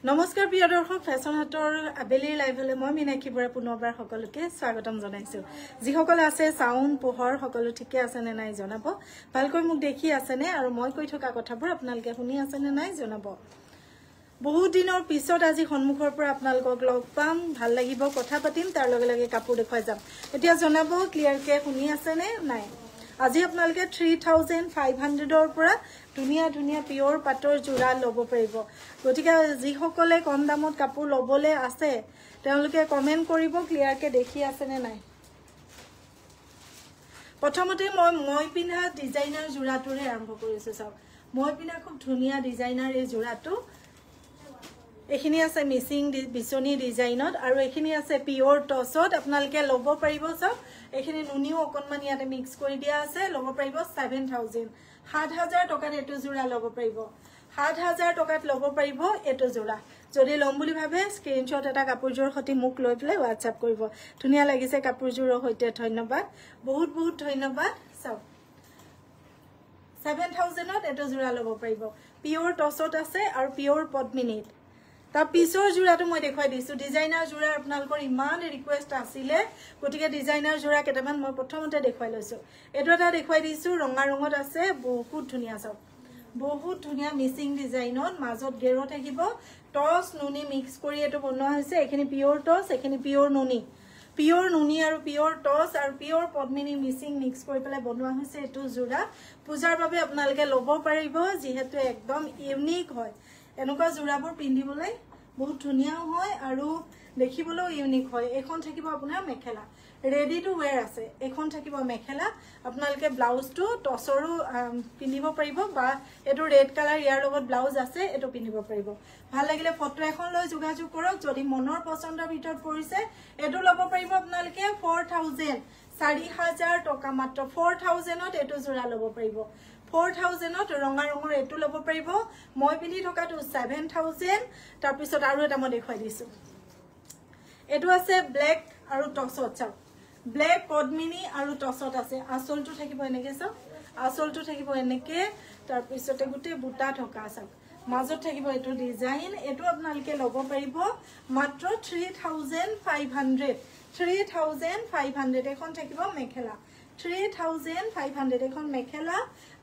নমস্কাৰ প্ৰিয় দৰ্শক ফেশ্বন হাটৰ আবেলিৰ লাইভলৈ মই মিনাক্ষী বৰা পুনৰবাৰ সকলোকে স্বাগতম জনাইছো যিসকল আছে সাউন্ড পোহৰ সকলো ঠিকে আছে নে নাই জনাব ভালকৈ মোক দেখি আছে নে আৰু মই কৈ থকা কথাবোৰ আপোনালোকে শুনি আছে নে নাই জনাব বহুত দিনৰ পিছত আজি সন্মুখৰ পৰা আপোনালোকক লগ পাম ভাল লাগিব কথা পাতিম তাৰ লগে লগে কাপোৰ দেখুৱাই যাম এতিয়া জনাব ক্লিয়াৰকে শুনি আছে নে নাই আজি আপোনালোকে 3500 ৰ পৰা ধুনিয়া ধুনিয়া পিওৰ পাটৰ জোৰা লব পাৰিব গতিকে যিসকলে কম দামত কাপোৰ লবলে আছে তেওঁলোকে কমেন্ট কৰিব ক্লিয়াৰকে দেখি আছে নে নাই প্ৰথমতে মই পিনা ডিজাইনাৰ জোৰাটোৰে আৰম্ভ কৰিছো চাওক মই পিনা খুব ধুনিয়া ডিজাইনাৰ এই জোৰাটো এখিনি আছে মিসিং বিচনি ডিজাইনত আৰু এখিনি আছে পিওৰ টসত আপোনালোকে লব পাৰিব সব এখিনি নুনিও অকনমান ইয়াতে মিক্স কৰি দিয়া আছে লব পাৰিব 7000 7000 টকাত এটো জোৰা লব পাৰিব 7000 টকাত লব পাৰিব এটো জোৰা যদি লম বুলি ভাবে স্ক্ৰিনশ্বট এটা কাপোৰজোৰ হতি মুক লৈ প্লে WhatsApp কৰিব ধুনিয়া লাগিছে কাপোৰজোৰৰ হৈতে ধন্যবাদ বহুত বহুত ধন্যবাদ সব 7000 ত এটো জোৰা লব পাৰিব পিওৰ টসত আছে আৰু পিওৰ পদ্মিনীত তা পিছৰ জোৰাটো মই দেখাই দিছো ডিজাইনাৰ জোৰা আপোনালোকৰ ইমান ৰিকুৱেষ্ট আছিল গতিকে ডিজাইনাৰ জোৰা কেটামান মই প্ৰথমতে দেখাই লৈছো এটো এটা দেখাই দিছো ৰঙা ৰঙত আছে বহুত ধুনিয়া সব বহুত ধুনিয়া মিসিং ডিজাইনত মাজত গেৰো থাকিব টস নুনি মিক্স কৰি এটো বনোৱা হৈছে এখিনি পিওৰ টস এখিনি পিওৰ নুনি আৰু পিওৰ টস আৰু পিওৰ পদ্মিনী মিসিং মিক্স কৰি পেলাই বনোৱা হৈছে এটো জোৰা পূজাৰ বাবে আপোনালোকে লব পাৰিব যিহেতু একদম ইউনিক হয় এনেকুৱা জোৰাবোৰ পিন্ধিবলৈ বহুত ধুনিয়াও হয় আৰু দেখিবলৈও ইউনিক হয় এখন থাকিব আপোনাৰ মেখেলা ৰেডি টু ওয়্যাৰ আছে এখন থাকিব মেখেলা আপোনালোকে ব্লাউজটো টসৰো পিন্ধিব পাৰিব বা এটো ৰেড কালাৰ ইয়াৰ লগত ব্লাউজ আছে এটো পিন্ধিব পাৰিব ভাল লাগিলে ফটো এখন লৈ যোগাযোগ কৰক যদি মনৰ পছন্দৰ ভিতৰত পৰিছে এটো লব পাৰিব আপোনালোকে 4000 4000 টকা মাত্ৰ 4000 ত এটো জোৰা লব পাৰিব 4000 ত ৰঙা ৰঙৰ এটো লব পাৰিব মই পিন্ধি থকাটো 7000 তাৰ পিছত আৰু এটা মই দেখাই দিছো এটো আছে ব্ল্যাক আৰু টসত চাও ব্ল্যাক পদ্মিনী আৰু টসত আছে আসলটো থাকিব এনেকে চাও আসলটো থাকিব এনেকে তাৰ পিছতে গুটে বুটা থকা চাও মাজত থাকিব এটো ডিজাইন এটো আপোনালোকে লব পাৰিব মাত্ৰ 3500 এখন থাকিব মেখেলা 3500 এখন মেখেলা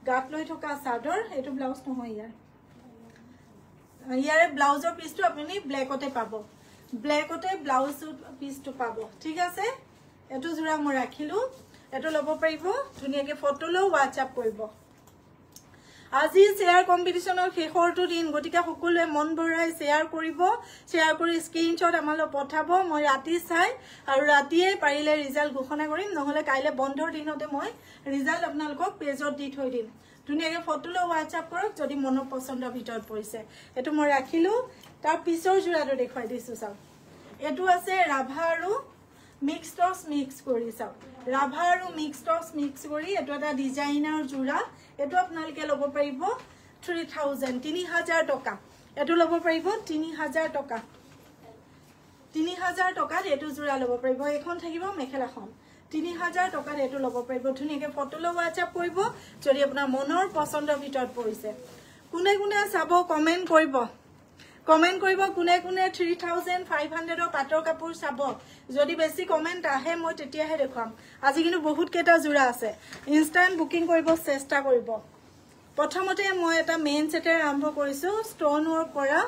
গাত লৈ থকা চাদৰ এটো ব্লাউজ নহয় ইয়াৰে ব্লাউজৰ পিছটো আপুনি ব্ল্যাকতে পাব ব্ল্যাকতে ব্লাউজ পিছটো পাব ঠিক আছে এটো জোৰা মই ৰাখিলো এটো লব পাৰিব ধুনিয়াকে ফটো লৈ WhatsApp কৰিব আজি শেয়াৰ কম্পিটিশনৰ শেষৰটো দিন গটিকা সকলোৱে মন ভৰাই শেয়াৰ কৰিব শেয়াৰ কৰি স্ক্ৰিনশ্বট আমালৈ পঠাব মই ৰাতি চাই আৰু ৰাতিয়ে পাৰিলে ৰিজাল্ট ঘোষণা কৰিম নহলে কাইলে বন্ধৰ দিনতে মই ৰিজাল্ট আপোনালোকক পেজত দি থৈ দিম ধুনিয়াকে ফটো লৈ WhatsApp কৰক যদি মনৰ পছন্দৰ ভিতৰত পৰিছে এটো মই ৰাখিলো তাৰ পিছৰ জোৰাটো দেখাই দিছো চাও এটো আছে ৰাভা আৰু মিক্স টস মিক্স কৰি চাও ৰাভা আৰু মিক্স টস মিক্স কৰি এটো এটা ডিজাইনাৰ জোৰা এটো আপোনালোকে লব পাৰিব 3000 টকা এটো লব পাৰিব 3000 টকা 3000 টকাত এটো জোৰা লব পাৰিব এখন থাকিব মেখেলাখন 3000 টকাত এটো লব পাৰিব ধুনিয়াকে ফটো লৈ WhatsApp কৰিব যদি আপোনাৰ মনৰ পছন্দৰ ভিতৰত পৰিছে কোনে কোনে চাব কমেন্ট কৰিব কোনে কোনে 3500 ৰ পাটৰ কাপোৰ চাব যদি বেছি কমেন্ট আহে মই তেতিয়াহে দেখাম আজি কিন্তু বহুত কেটা জোৰা আছে ইনষ্টেন্ট বুকিং কৰিব চেষ্টা কৰিব প্ৰথমতে মই এটা মেইন সেটৰ আৰম্ভ কৰিছো ষ্টন ওয়াৰ্ক কৰা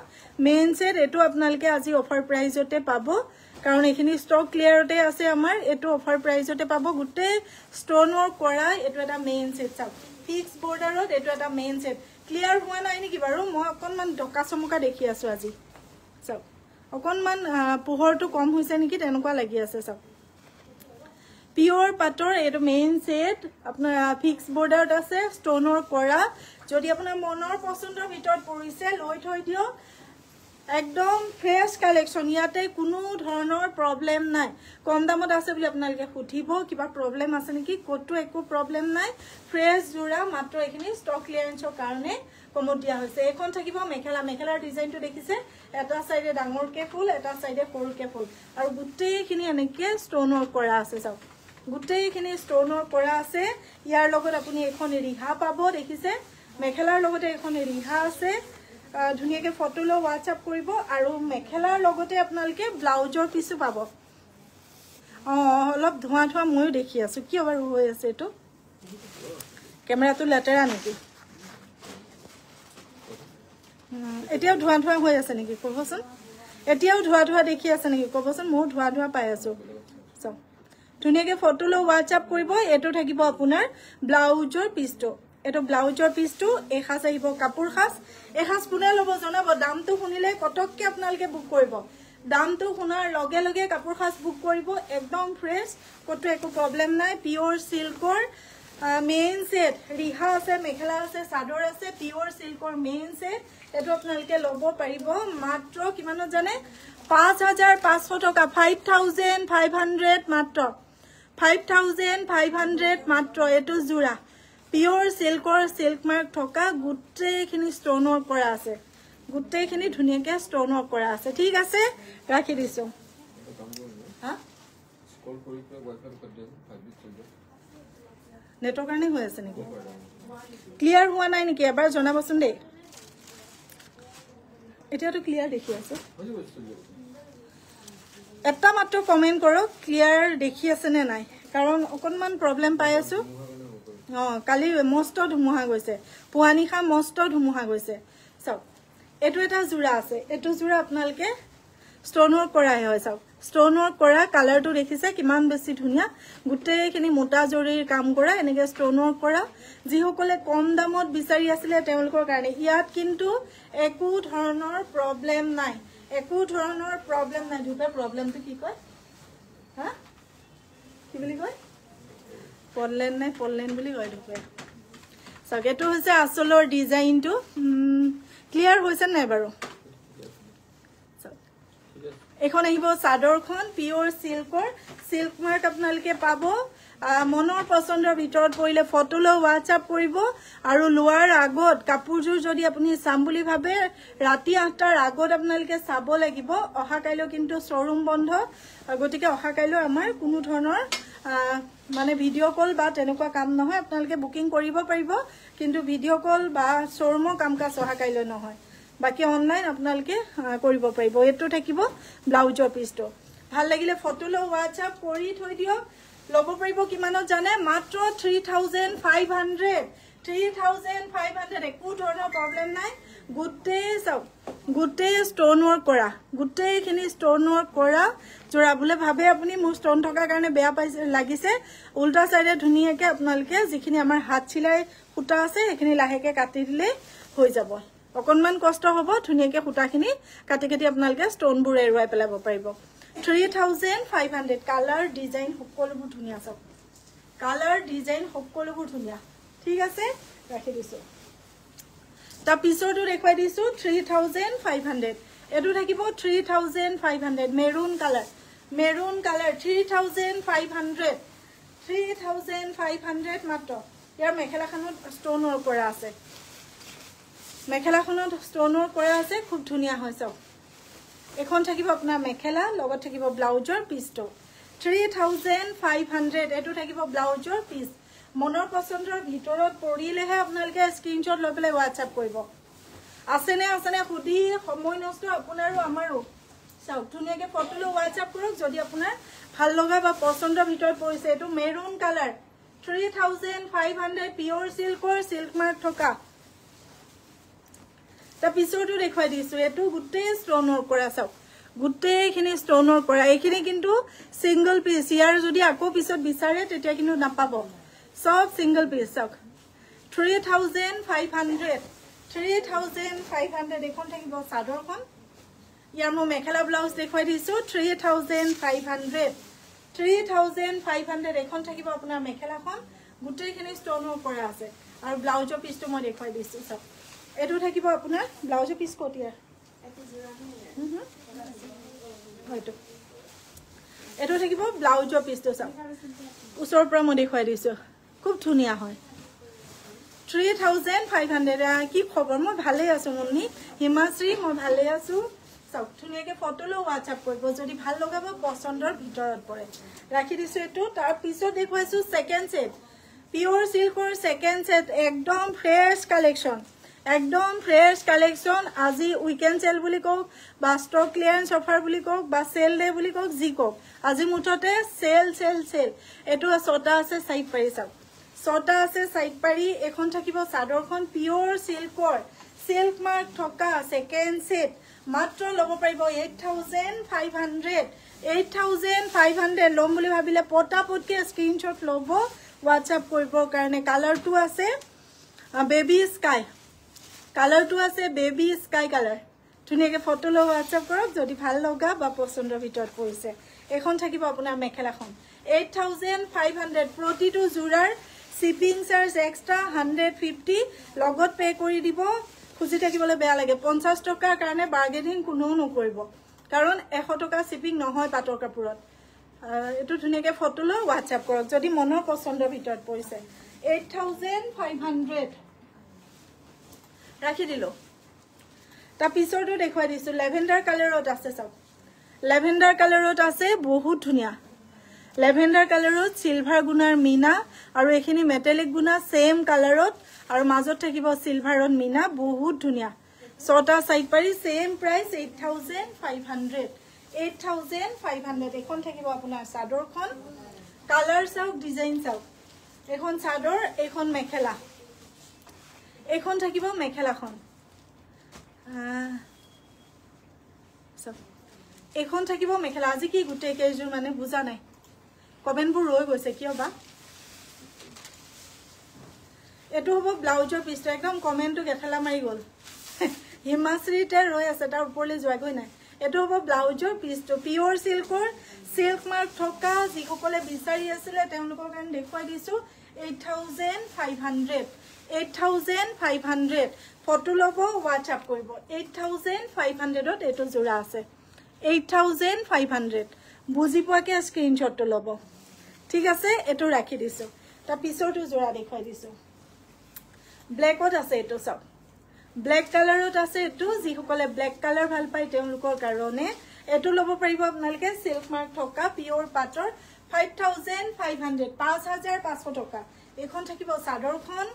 মেইন সেট এটো আপোনালোকে আজি অফাৰ প্ৰাইজতে পাব কাৰণ এখিনি ষ্টক ক্লিয়াৰতে আছে আমাৰ এটো অফাৰ প্ৰাইজতে পাব গুটে ষ্টন ওয়াৰ্ক কৰা এটো এটা মেইন সেট চাওক ফিক্স বৰ্ডাৰত এটো এটা মেইন সেট ক্লিয়াৰ হোৱা নাই নেকি বাৰু মই অকনমান ডকা চমকা দেখি আছো আজি চাওক অকনমান পোহৰটো কম হৈছে নেকি তেনেকুৱা লাগি আছে চাওক পিওৰ পাটৰ এটো মেইন সেট আপোনাৰ ফিক্স বৰ্ডাৰত আছে ষ্টন ওয়াৰ্ক কৰা যদি আপোনাৰ মনৰ পছন্দৰ ভিতৰত পৰিছে লৈ থৈ দিও একদম ফ্ৰেশ কালেকশন ইয়াতে কোনো ধৰণৰ প্ৰবলেম নাই কম দামত আছে বুলি আপোনালোকে খুঠিব কিবা প্ৰবলেম আছে নেকি কোটো একো প্ৰবলেম নাই ফ্ৰেশ জোৰা মাত্ৰ এখিনি ষ্টক ক্লিয়াৰেন্সৰ কাৰণে কমত দিয়া হৈছে এখন থাকিব মেখেলাৰ ডিজাইনটো দেখিছে এটা সাইডে ডাঙৰকে ফুল এটা সাইডে সৰুকে ফুল আৰু গুটেইখিনি এনেকে ষ্টন ওয়াৰ্ক কৰা আছে চাওক গুটেইখিনি ষ্টন ওয়াৰ্ক কৰা আছে ইয়াৰ লগত আপুনি এখন ৰিহা পাব দেখিছে মেখেলাৰ লগতে এখন ৰিহা আছে ধুনীয়াকৈ ফটো লৈ হোৱাটছআপ কৰিব আৰু মেখেলাৰ লগতে আপোনালোকে ব্লাউজৰ পিছো পাব অলপ ধোঁৱা ধোঁৱা ময়ো দেখি আছোঁ কিয় বাৰু হৈ আছে এইটো কেমেৰাটো লেতেৰা নেকি এতিয়াও ধোঁৱা ধোঁৱা হৈ আছে নেকি ক'বচোন এতিয়াও ধোঁৱা ধোঁৱা দেখি আছে নেকি ক'বচোন ময়ো ধোঁৱা ধোঁৱা পাই আছোঁ চাওক ধুনীয়াকৈ ফটো লৈ হোৱাটছআপ কৰিব এইটো থাকিব আপোনাৰ ব্লাউজৰ পিচটো এইটো ব্লাউজৰ পিচটো এসাজ আহিব কাপোৰ সাজ এসাজ কোনে ল'ব জনাব দামটো শুনিলে কটককৈ আপোনালোকে বুক কৰিব দামটো শুনাৰ লগে লগে কাপোৰ সাজ বুক কৰিব একদম ফ্ৰেছ ক'তো একো প্ৰব্লেম নাই পিয়'ৰ চিল্কৰ মেইন ছেট ৰিহা আছে মেখেলা আছে চাদৰ আছে পিয়'ৰ চিল্কৰ মেইন ছেট এইটো আপোনালোকে ল'ব পাৰিব মাত্ৰ কিমানত জানে 5,500 টকা 5,500 মাত্ৰ 5,500 মাত্ৰ এইটো যোৰা পিয়'ৰ চিল্কৰ চিল্ক মাৰ্ক থকা গোটেইখিনি ষ্ট'ন ৱৰ্ক কৰা আছে গোটেইখিনি ধুনীয়াকৈ ষ্ট'ন ৱৰ্ক কৰা আছে ঠিক আছে ৰাখি দিছোঁ নেটৰ কাৰণে হৈ আছে নেকি ক্লিয়াৰ হোৱা নাই নেকি এবাৰ জনাবচোন দেই এতিয়াতো ক্লিয়াৰ দেখি আছোঁ এটা মাত্ৰ কমেণ্ট কৰক ক্লিয়াৰ দেখি আছেনে নাই কাৰণ অকণমান প্ৰব্লেম পাই আছোঁ কালি মস্ত ধুমুহা গৈছে পুৱা নিশা মস্ত ধুমুহা গৈছে চাওক এইটো এটা যোৰা আছে এইটো যোৰা আপোনালোকে ষ্ট'ন ৱৰ্ক কৰাই হয় চাওক ষ্ট'ন ৱৰ্ক কৰা কালাৰটো দেখিছে কিমান বেছি ধুনীয়া গোটেইখিনি মোটা জৰিৰ কাম কৰা এনেকৈ ষ্ট'ন ৱৰ্ক কৰা যিসকলে কম দামত বিচাৰি আছিলে তেওঁলোকৰ কাৰণে ইয়াত কিন্তু একো ধৰণৰ প্ৰব্লেম নাই ধুপে প্ৰব্লেমটো কি কয় হা কি বুলি কয় পললেন নাই পললেন বুলি কয় ধুপে চাওক এইটো হৈছে আচলৰ ডিজাইনটো ক্লিয়াৰ হৈছে নাই বাৰু এখন আহিব চাদৰখন পিয়'ৰ চিল্কৰ চিল্ক মাৰ্ক আপোনালোকে পাব মনৰ পচন্দৰ ভিতৰত পৰিলে ফটো লৈ হোৱাটছআপ কৰিব আৰু লোৱাৰ আগত কাপোৰযোৰ যদি আপুনি চাম বুলি ভাবে ৰাতি 8টাৰ আগত আপোনালোকে চাব লাগিব অহা কাইলৈ কিন্তু শ্ব'ৰুম বন্ধ গতিকে অহা কাইলৈ আমাৰ কোনো ধৰণৰ মানে ভিডিঅ' কল বা তেনেকুৱা কাম নহয় আপোনালোকে বুকিং কৰিব পাৰিব কিন্তু ভিডিঅ' কল বা শ্ব'ৰুমৰ কাম কাজ অহা কাইলৈ নহয় বাকি অনলাইন আপোনালোকে কৰিব পাৰিব এইটো থাকিব ব্লাউজৰ পিচটো ভাল লাগিলে ফটো লৈ হোৱাটছআপ কৰি থৈ দিয়ক ল'ব পাৰিব কিমানত জানে মাত্ৰ 3,500 একো ধৰণৰ প্ৰব্লেম নাই গোটেই চাওক গোটেই ষ্ট'ন ৱৰ্ক কৰা গোটেইখিনি ষ্ট'ন ৱৰ্ক কৰা যোৰা বোলে ভাবে আপুনি মোৰ ষ্ট'ন থকাৰ কাৰণে বেয়া পাইছে লাগিছে উল্টা চাইডে ধুনীয়াকৈ আপোনালোকে যিখিনি আমাৰ হাত চিলাই সূতা আছে সেইখিনি লাহেকৈ কাটি দিলে হৈ যাব অকণমান কষ্ট হ'ব ধুনীয়াকৈ সূতাখিনি কাটি কাটি আপোনালোকে ষ্ট'নবোৰ এৰুৱাই পেলাব পাৰিব 3,500 কালাৰ ডিজাইন সকলোবোৰ ধুনীয়া চাওক কালাৰ ডিজাইন সকলোবোৰ ধুনীয়া ঠিক আছে ৰাখি দিছোঁ তাৰ পিছৰটো দেখুৱাই দিছোঁ 3,500 এইটো থাকিব 3,500 মেৰুন কালাৰ 3,500 মাত্ৰ ইয়াৰ মেখেলাখনত ষ্ট'ন ৱৰ্ক কৰা আছে মেখেলাখনত ষ্ট'ন ৱৰ্ক কৰা আছে খুব ধুনীয়া হয় চাওক এখন থাকিব আপোনাৰ মেখেলা লগত থাকিব ব্লাউজৰ পিচটো 3,500 এইটো থাকিব ব্লাউজৰ পিচ মনৰ পচন্দৰ ভিতৰত পৰিলেহে আপোনালোকে স্ক্ৰীনশ্বট লৈ পেলাই হোৱাটছআপ কৰিব আছেনে সুধি সময় নষ্ট আপোনাৰো আমাৰো চাওক ধুনীয়াকৈ ফটো লৈ হোৱাটছআপ কৰক যদি আপোনাৰ ভাল লগা বা পচন্দৰ ভিতৰত পৰিছে এইটো মেৰুন কালাৰ 3,500 পিয়'ৰ চিল্কৰ চিল্ক মাৰ্ক থকা তাৰ পিছৰটো দেখুৱাই দিছোঁ এইটো গোটেই ষ্ট'ন ৱৰ্ক কৰা চাওক গোটেইখিনি ষ্ট'ন ৱৰ্ক কৰা এইখিনি কিন্তু ছিংগল পিচ ইয়াৰ যদি আকৌ পিছত বিচাৰে তেতিয়া কিন্তু নাপাব সব ছিংগল পিচ চাওক 3,500 এখন থাকিব চাদৰখন ইয়াৰ মই মেখেলা ব্লাউজ দেখুৱাই দিছোঁ 3,500 এখন থাকিব আপোনাৰ মেখেলাখন গোটেইখিনি ষ্ট'ন ৱৰ্ক কৰা আছে আৰু ব্লাউজৰ পিচটো মই দেখুৱাই দিছোঁ চাওক এইটো থাকিব আপোনাৰ ব্লাউজৰ পিচ কটিয়া হয়তো এইটো থাকিব ব্লাউজৰ পিচটো চাওক ওচৰৰ পৰা মই দেখুৱাই দিছোঁ খুব ধুনীয়া হয় 3,500 কি খবৰ মই ভালে আছোঁ মুন্নি হিমাশ্ৰী মই ভালে আছোঁ চাওক ধুনীয়াকৈ ফটো লৈ হোৱাটছআপ কৰিব যদি ভাল লগাব পচন্দৰ ভিতৰত পৰে ৰাখি দিছোঁ এইটো তাৰ পিছত দেখুৱাইছোঁ ছেকেণ্ড ছেট পিয়'ৰ চিল্কৰ ছেকেণ্ড ছেট একদম ফ্ৰেছ কালেকশ্যন একদম ফ্ৰেছ কালেকশ্যন আজি উইকেণ্ড চেল বুলি কওক বা ষ্টক ক্লিয়াৰেন্স অফাৰ বুলি কওক বা সেল ডে বুলি কওক যি কওক আজি মুঠতে সেল সেল সেল এটো 6টা আছে সাইড পাৰি চাওক 6টা আছে সাইড পাৰি এখন থাকিব চাদৰখন পিওৰ সিল্কৰ সিল্ক মাৰ্ক থকা সেকেন্ড সেট মাত্ৰ লব পাৰিব 8500 লম বুলি ভাবিলে পটাপটকে স্ক্ৰিনশ্বট লব WhatsApp কৰিবৰ কাৰণে কালাৰটো আছে বেবি স্কাই কালাৰটো আছে বেবি স্কাই কালাৰ ধুনিয়াকে ফটো ল WhatsApp কৰক যদি ভাল লগা বা পছন্দৰ ভিতৰত পৰিছে এখন থাকিব আপোনাৰ মেখেলাখন 8500 প্ৰতিটো জোৰাৰ শিপিং চাৰ্জ এক্সট্ৰা 150 লগত পে কৰি দিব খুজি থাকিবলৈ বেয়া লাগে 50 টকাৰ কাৰণে বাৰ্গেনিং কোনেও নকৰিব কাৰণ 100 টকা শিপিং নহয় পাটৰ কাপোৰত এটো ধুনিয়াকে ফটো ল WhatsApp কৰক যদি মনৰ পছন্দৰ ভিতৰত পৰিছে 8500 ৰাখি দিলো তা পিছৰটো দেখুৱাই দিছো লেভেন্ডাৰ কালাৰত আছে সব লেভেন্ডাৰ কালাৰত আছে বহুত ধুনিয়া লেভেন্ডাৰ কালাৰত সিলভাৰ গুণাৰ মিনা আৰু এখিনি মেটালিক গুণা সেম কালাৰত আৰু মাজত থাকিব সিলভাৰত মিনা বহুত ধুনিয়া 6টা সাইড পাৰি সেম প্ৰাইস 8500 এখন থাকিব আপোনাৰ চাদৰখন কালাৰ চাওক ডিজাইন চাওক এখন চাদৰ এখন মেখেলা এখন থাকিব মেখেলাখন এখন থাকিব মেখেলা আজি কি গুটে কেজুৰ মানে বুজা নাই কমেন্টবোৰ ৰৈ গৈছে কিয় বা এটো হ'ব ব্লাউজৰ পিছটো একদম কমেন্টটো গেঠেলা মাৰি গল হিমাশ্ৰীতে ৰৈ আছে তাৰ ওপৰলৈ যোৱাগৈ নাই এটো হ'ব ব্লাউজৰ পিছটো পিওৰ সিল্কৰ সিল্ক মাৰ্ক থকা যিসকলে বিচাৰি আছিল তেওঁলোকৰ কাৰণে দেখুৱাই দিছো 8500 ফটো লব WhatsApp কৰিব 8500ত এটো জোৰা আছে 8500 বুজি পোৱাকে স্ক্ৰিনশ্বটটো লব ঠিক আছে এটো ৰাখি দিছো তা পিছৰটো জোৰা দেখুৱাই দিছো ব্ল্যাকত আছে এটো সব ব্ল্যাক কালাৰত আছে এটো যিসকলে ব্ল্যাক কালাৰ ভাল পায় তেওঁলোকৰ কাৰণে এটো লব পাৰিব আপোনালোকে সিল্ক মাৰ্ক থকা পিওৰ পাটৰ 5500 5500 টকা এখন থাকিব চাদৰখন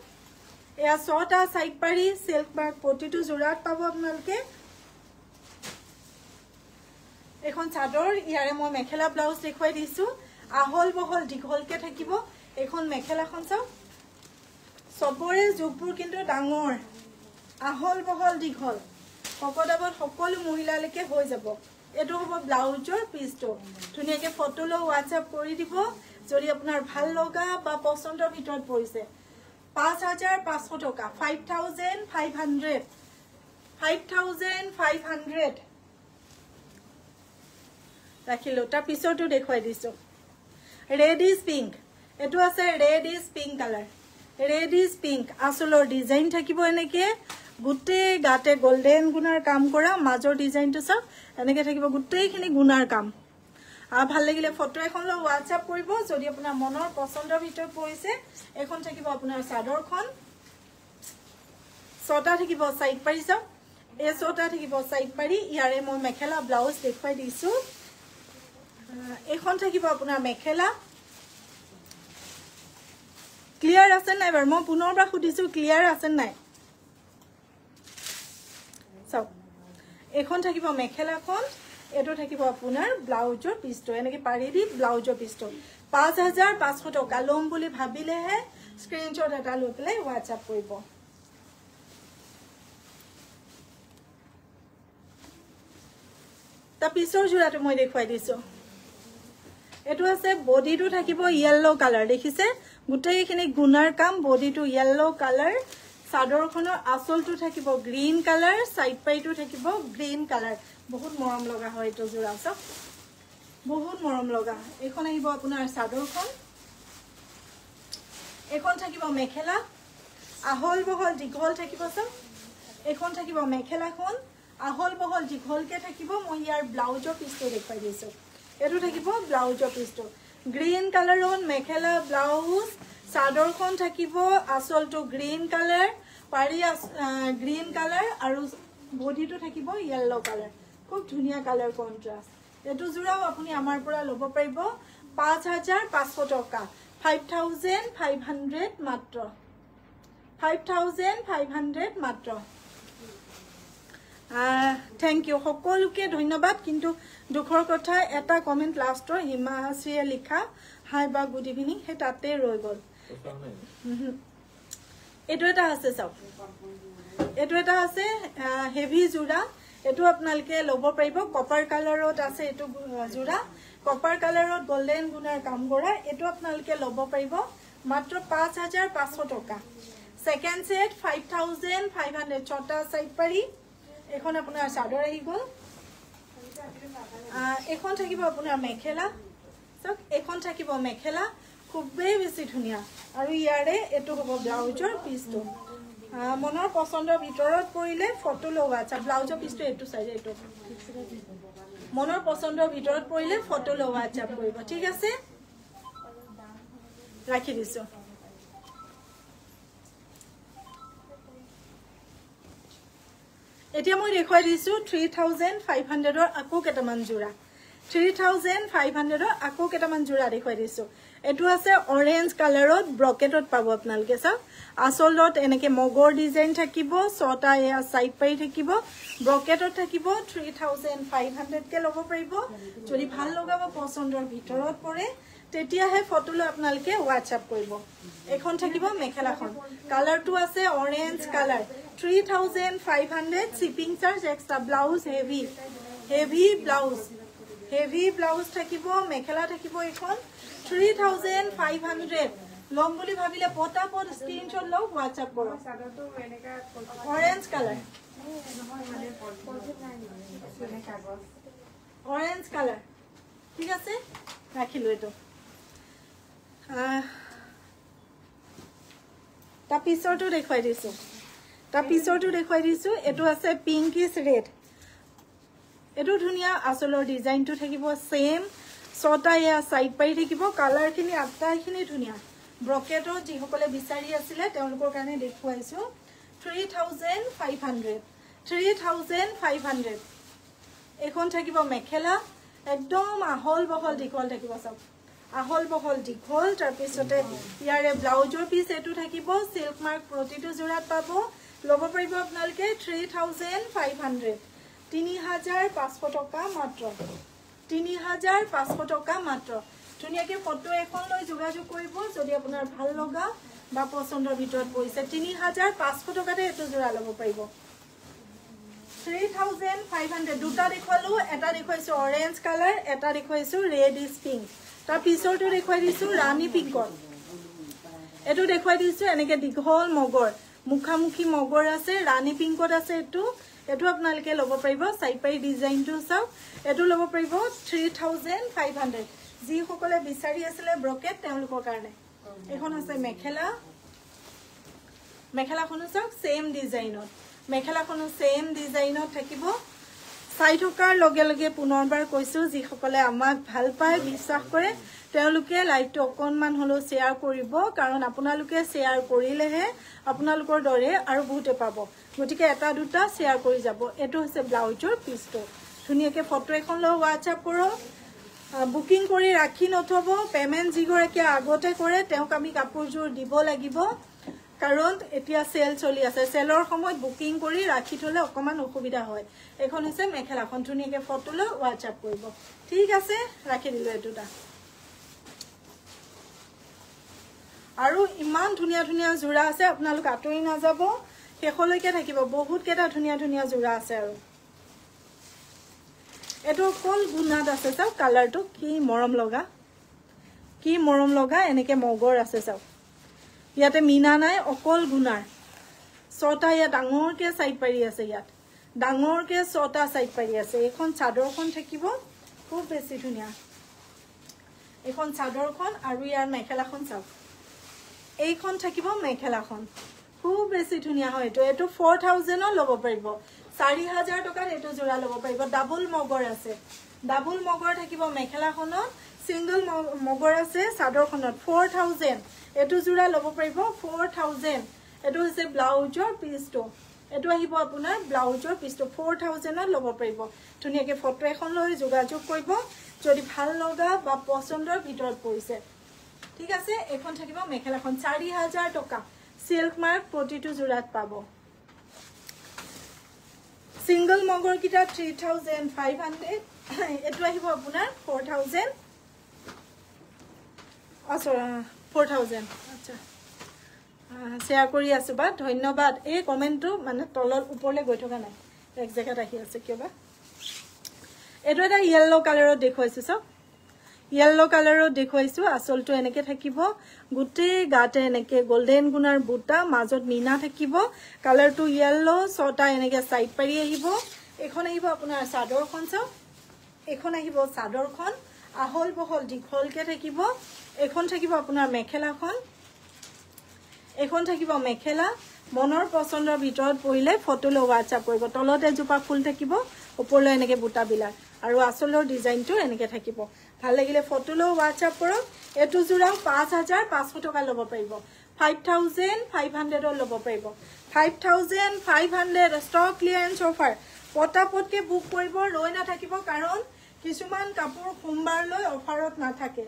এয়া 6টা সাইড পাৰি সিল্ক মাৰ্ক প্ৰতিটো জোৰাত পাব আপোনালোকে এখন চাদৰ ইয়াৰে মই মেখেলা ব্লাউজ দেখুৱাই দিছো আহল বহল দীঘলকে থাকিব এখন মেখেলাখন চাও সবৰে জোখবোৰ কিন্তু ডাঙৰ আহল বহল দীঘল সকদাবত সকলো মহিলালৈকে হৈ যাব এটো হ'ব ব্লাউজৰ পিছটো ধুনিয়াকে ফটো ল WhatsApp কৰি দিব যদি আপোনাৰ ভাল লগা বা পছন্দৰ ভিতৰত পৰিছে 5500 টকা 5500 ৰাখিলো তা পিছৰটো দেখুৱাই দিছো ৰেড ইজ পিংক এটো আছে red is pink colour red is pink আসলৰ ডিজাইন থাকিব এনেকে গুটে গাতে গোল্ডেন গুণাৰ কাম কৰা মাজৰ ডিজাইনটো সব এনেকে থাকিব গুটেখিনি গুণাৰ কাম ভাল লাগিলে ফটো এখন ল WhatsApp কৰিব যদি আপোনাৰ মনৰ পছন্দৰ ভিতৰত পৰিছে এখন থাকিব আপোনাৰ চাদৰখন 6টা থাকিব সাইড পাৰি চাও এই 6টা থাকিব সাইড পাৰি ইয়াৰে মই মেখেলা ব্লাউজ দেখুৱাই দিছো এখন থাকিব আপোনাৰ মেখেলা ক্লিয়াৰ আছে নাই বাৰ মই পুনৰবাৰ খুদিছো ক্লিয়াৰ আছে নাই চাও এখন থাকিব মেখেলাখন এটো থাকিব আপোনাৰ ব্লাউজৰ পিছটো এনেকে পাৰি দি ব্লাউজৰ পিছটো 5500 টকা লম বুলি ভাবিলেহে স্ক্ৰিনশ্বট এটা লৈ পেলাই WhatsApp কৰিব তা পিছৰ জোৰাটো মই দেখুৱাই দিছো এটো আছে বডিটো থাকিব ইয়েলো কালাৰ দেখিছে গুটেইখিনি গুণাৰ কাম বডিটো ইয়েলো কালাৰ চাদৰখনৰ আসলটো থাকিব গ্ৰীন কালাৰ সাইড পাইটো থাকিব গ্ৰীন কালাৰ বহুত মৰম লগা হয় এটো জোৰা সব বহুত মৰম লগা এখন আহিব আপোনাৰ চাদৰখন এখন থাকিব মেখেলা আহল বহল দীঘল থাকিব সব এখন থাকিব মেখেলাখন আহল বহল দীঘলকে থাকিব মই ইয়াৰ ব্লাউজৰ পিছটো দেখুৱাই দিছো এটো থাকিব ব্লাউজৰ পিছটো গ্ৰীন কালাৰৰ মেখেলা ব্লাউজ চাদৰখন থাকিব আসলটো গ্ৰীন কালাৰ পাৰি গ্ৰীন কালাৰ আৰু বডিটো থাকিব ইয়েলো কালাৰ খুব ধুনিয়া কালাৰ কন্ট্ৰাস্ট এটো জোৰাও আপুনি আমাৰ পৰা লব পাৰিব 5500 টকা 5500 মাত্ৰ 5500 মাত্ৰ থ্যাংক ইউ সকলোকে ধন্যবাদ কিন্তু দুখৰ কথা এটা কমেন্ট লাষ্টৰ হিমাশ্ৰীয়ে লিখা হাই বা গুড ইভিনিং হে তাতে ৰৈ গল এটো এটা আছে সব এটো এটা আছে হেভি জোৰা এটো আপোনালকে লব পাৰিব কপাৰ কালাৰত আছে এটো জোৰা কপাৰ কালাৰত গোল্ডেন গুণাৰ কাম কৰা এটো আপোনালকে লব পাৰিব মাত্ৰ 5500 টকা সেকেন্ড সেট 5500 ছটা সাইড পাৰি এখন আপোনাৰ চাদৰ আহি গল এখন থাকিব আপোনাৰ মেখেলা সব এখন থাকিব মেখেলা খুবেই বেছি ধুনিয়া আৰু ইয়াৰে এটো হ'ব ব্লাউজৰ পিছটো মনৰ পছন্দৰ ভিতৰত পৰিলে ফটো লওয়া আচ্ছা ব্লাউজৰ পিছটো এটো চাই এটো মনৰ পছন্দৰ ভিতৰত পৰিলে ফটো লওয়া আচ্ছা কৰিব ঠিক আছে ৰাখি দিছো এতিয়া মই দেখুৱাই দিছো 3500 ৰ আকো কেটামান জোৰা 3500 ৰ আকো কেটামান জোৰা দেখুৱাই দিছো এটো আছে অৰেঞ্জ কালাৰত ব্ৰকেটত পাব আপোনালকে সব আসলত এনেকে মগৰ ডিজাইন থাকিব ছটা এয়া সাইড পাই থাকিব ব্ৰকেটত থাকিব 3500 কে লব পাৰিব যদি ভাল লগাব পছন্দৰ ভিতৰত পৰে তেতিয়া হে ফটো ল আপোনালকে WhatsApp কৰিব এখন থাকিব মেখেলাখন কালাৰটো আছে orange colour 3500 shipping charge extra blouse heavy blouse থাকিব মেখেলা থাকিব এখন 3500 লং বুলি ভাবিলে পটাপট স্ক্ৰিনশ্বট লও WhatsApp কৰক অৰেঞ্জ কালাৰ ঠিক আছে ৰাখিলো এটো তা পিছৰটো দেখুৱাই দিছো এটো আছে পিংকিশ ৰেড এটো ধুনিয়া আসলৰ ডিজাইনটো থাকিব সেম ছটা এয়া সাইড পাই থাকিব কালাৰ খিনি আটাইখিনি ধুনিয়া ব্ৰকেটৰ যি সকলে বিচাৰি আছিল তেওঁলোকৰ কাৰণে দেখুৱাইছো 3500 এখন থাকিব মেখেলা একদম আহল বহল দীঘল থাকিব সব আহল বহল দীঘল তাৰ পিছতে ইয়াৰে ব্লাউজৰ পিছ এটো থাকিব সিল্ক মাৰ্ক প্ৰতিটো জোৰাত পাব লব পাৰিব আপোনালকে 3500 3500 টকা মাত্ৰ 3500 টকা মাত্ৰ ধুনিয়াকে ফটো এখন লৈ যোগাযোগ কৰিব যদি আপোনাৰ ভাল লগা বা পছন্দৰ ভিতৰত পৰিছে 3500 টকাতে এটো জোৰা লব পাৰিব 3500 দুটা দেখুৱালো এটা দেখুৱাইছো অৰেঞ্জ কালাৰ এটা দেখুৱাইছো ৰেড ইজ পিংক তাৰ পিছৰটো দেখুৱাই দিছো ৰাণী পিংকৰ এটো দেখুৱাই দিছো এনেকে দীঘল মগৰ মুখামুখি মগৰ আছে ৰাণী পিংকত আছে এটো আপোনালকে লব পাৰিব সাইড পাই ডিজাইনটো চাও এটো লব পাৰিব 3500 যি সকলে বিচাৰি আছিল ব্ৰকেট তেওঁলোকৰ কাৰণে এখন আছে মেখেলাখনো চাওক সেম ডিজাইনত থাকিব চাই থকাৰ লগে লগে পুনৰবাৰ কৈছো যি সকলে আমাক ভাল পায় বিশ্বাস কৰে তেওঁলোকে লাইভটো অকনমান হলো শেয়াৰ কৰিব কাৰণ আপোনালোকে শেয়াৰ কৰিলেহে আপোনালোকৰ দৰে আৰু বহুতে পাব গতিকে এটা দুটা শেয়াৰ কৰি যাব এটো হৈছে ব্লাউজৰ পিছটো ধুনিয়াকে ফটো এখন লৈ WhatsApp কৰক বুকিং কৰি ৰাখি নথব পেমেন্ট যিগৰাকী আগতে কৰে তেওঁক আমি কাপোৰজোৰ দিব লাগিব কাৰণ এতিয়া সেল চলি আছে সেলৰ সময়ত বুকিং কৰি ৰাখি থলে অকমান অসুবিধা হয় এখন হৈছে মেখেলাখন ধুনিয়াকে ফটো লৈ WhatsApp কৰিব ঠিক আছে ৰাখি দিলো এটোটা আৰু ইমান ধুনিয়া জোৰা আছে আপোনালোক আতৰি না যাব শেষলৈকে থাকিব বহুত কেটা ধুনিয়া জোৰা আছে আৰু এটো কল গুণাত আছে চাও কালাৰটো কি মৰম লগা এনেকে মগৰ আছে চাও ইয়াতে মিনা নাই অকল গুণাৰ ছটা ইয়া ডাঙৰকে সাইড পাৰি আছে ইয়াত ডাঙৰকে ছটা সাইড পাৰি আছে এখন চাদৰখন থাকিব খুব বেছি ধুনিয়া এখন চাদৰখন আৰু ইয়াৰ মেখেলাখন চাও এইখন থাকিব মেখেলাখন খুব বেছি ধুনিয়া হয় এটো 4000 ৰ লব পাৰিব 4000 টকাত এটো জোৰা লব পাৰিব ডাবল মগৰ থাকিব মেখেলাখনত সিঙ্গল মগৰ আছে চাদৰখনত 4000 এটো জোৰা লব পাৰিব 4000 এটো হৈছে ব্লাউজৰ পিছটো এটো আহিব আপোনাৰ ব্লাউজৰ পিছটো 4000 ত লব পাৰিব ধুনিয়াকে ফটো এখন লৈ যোগাযোগ কৰিব যদি ভাল লগা বা পছন্দৰ ভিতৰত পৰিছে ঠিক আছে এখন থাকিব মেখেলাখন 4000 টকা সিল্ক মাৰ্ক প্ৰতিটো জোড়াত পাব সিঙ্গল মগৰ কিটা 3500 এটো আহিব আপোনাৰ 4000 4000 আচ্ছা শেয়াৰ কৰি আছো বা ধন্যবাদ এই কমেন্টটো মানে তলৰ ওপৰলে গৈ থকা নাই এক জায়গাত আহি আছে কিবা এটো এটা ইয়েলো কালাৰত দেখুৱাইছো সব ইয়েলো কালাৰত দেখুৱাইছো আসলটো এনেকে থাকিব গুটে গাতে এনেকে গোল্ডেন গুনাৰ বুটা মাজত মিনা থাকিব কালাৰটো ইয়েলো ছটা এনেকে সাইড পাৰি আহিব এখন আহিব আপোনাৰ চাদৰখন সব এখন আহিব চাদৰখন আহল বহল দীঘলকে থাকিব এখন থাকিব আপোনাৰ মেখেলাখন এখন থাকিব মেখেলা মনৰ পছন্দৰ ভিতৰত পৰিলে ফটো লৈ WhatsApp কৰিব তলতে জোপা ফুল থাকিব ওপৰলৈ এনেকে বুটা বিলাক আৰু আসলৰ ডিজাইনটো এনেকে থাকিব ভাল লাগিলে ফটো লৈ WhatsApp কৰক এটো জোৰা 5500 টকা ল'ব পাৰিব 5500 ল'ব পাৰিব 5500 ষ্টক ক্লিয়াৰেন্স অফাৰ পটাপটকে বুক কৰিব ৰৈ না থাকিব কাৰণ কিছুমান কাপোৰ সোমবাৰলৈ অফাৰত নাথাকে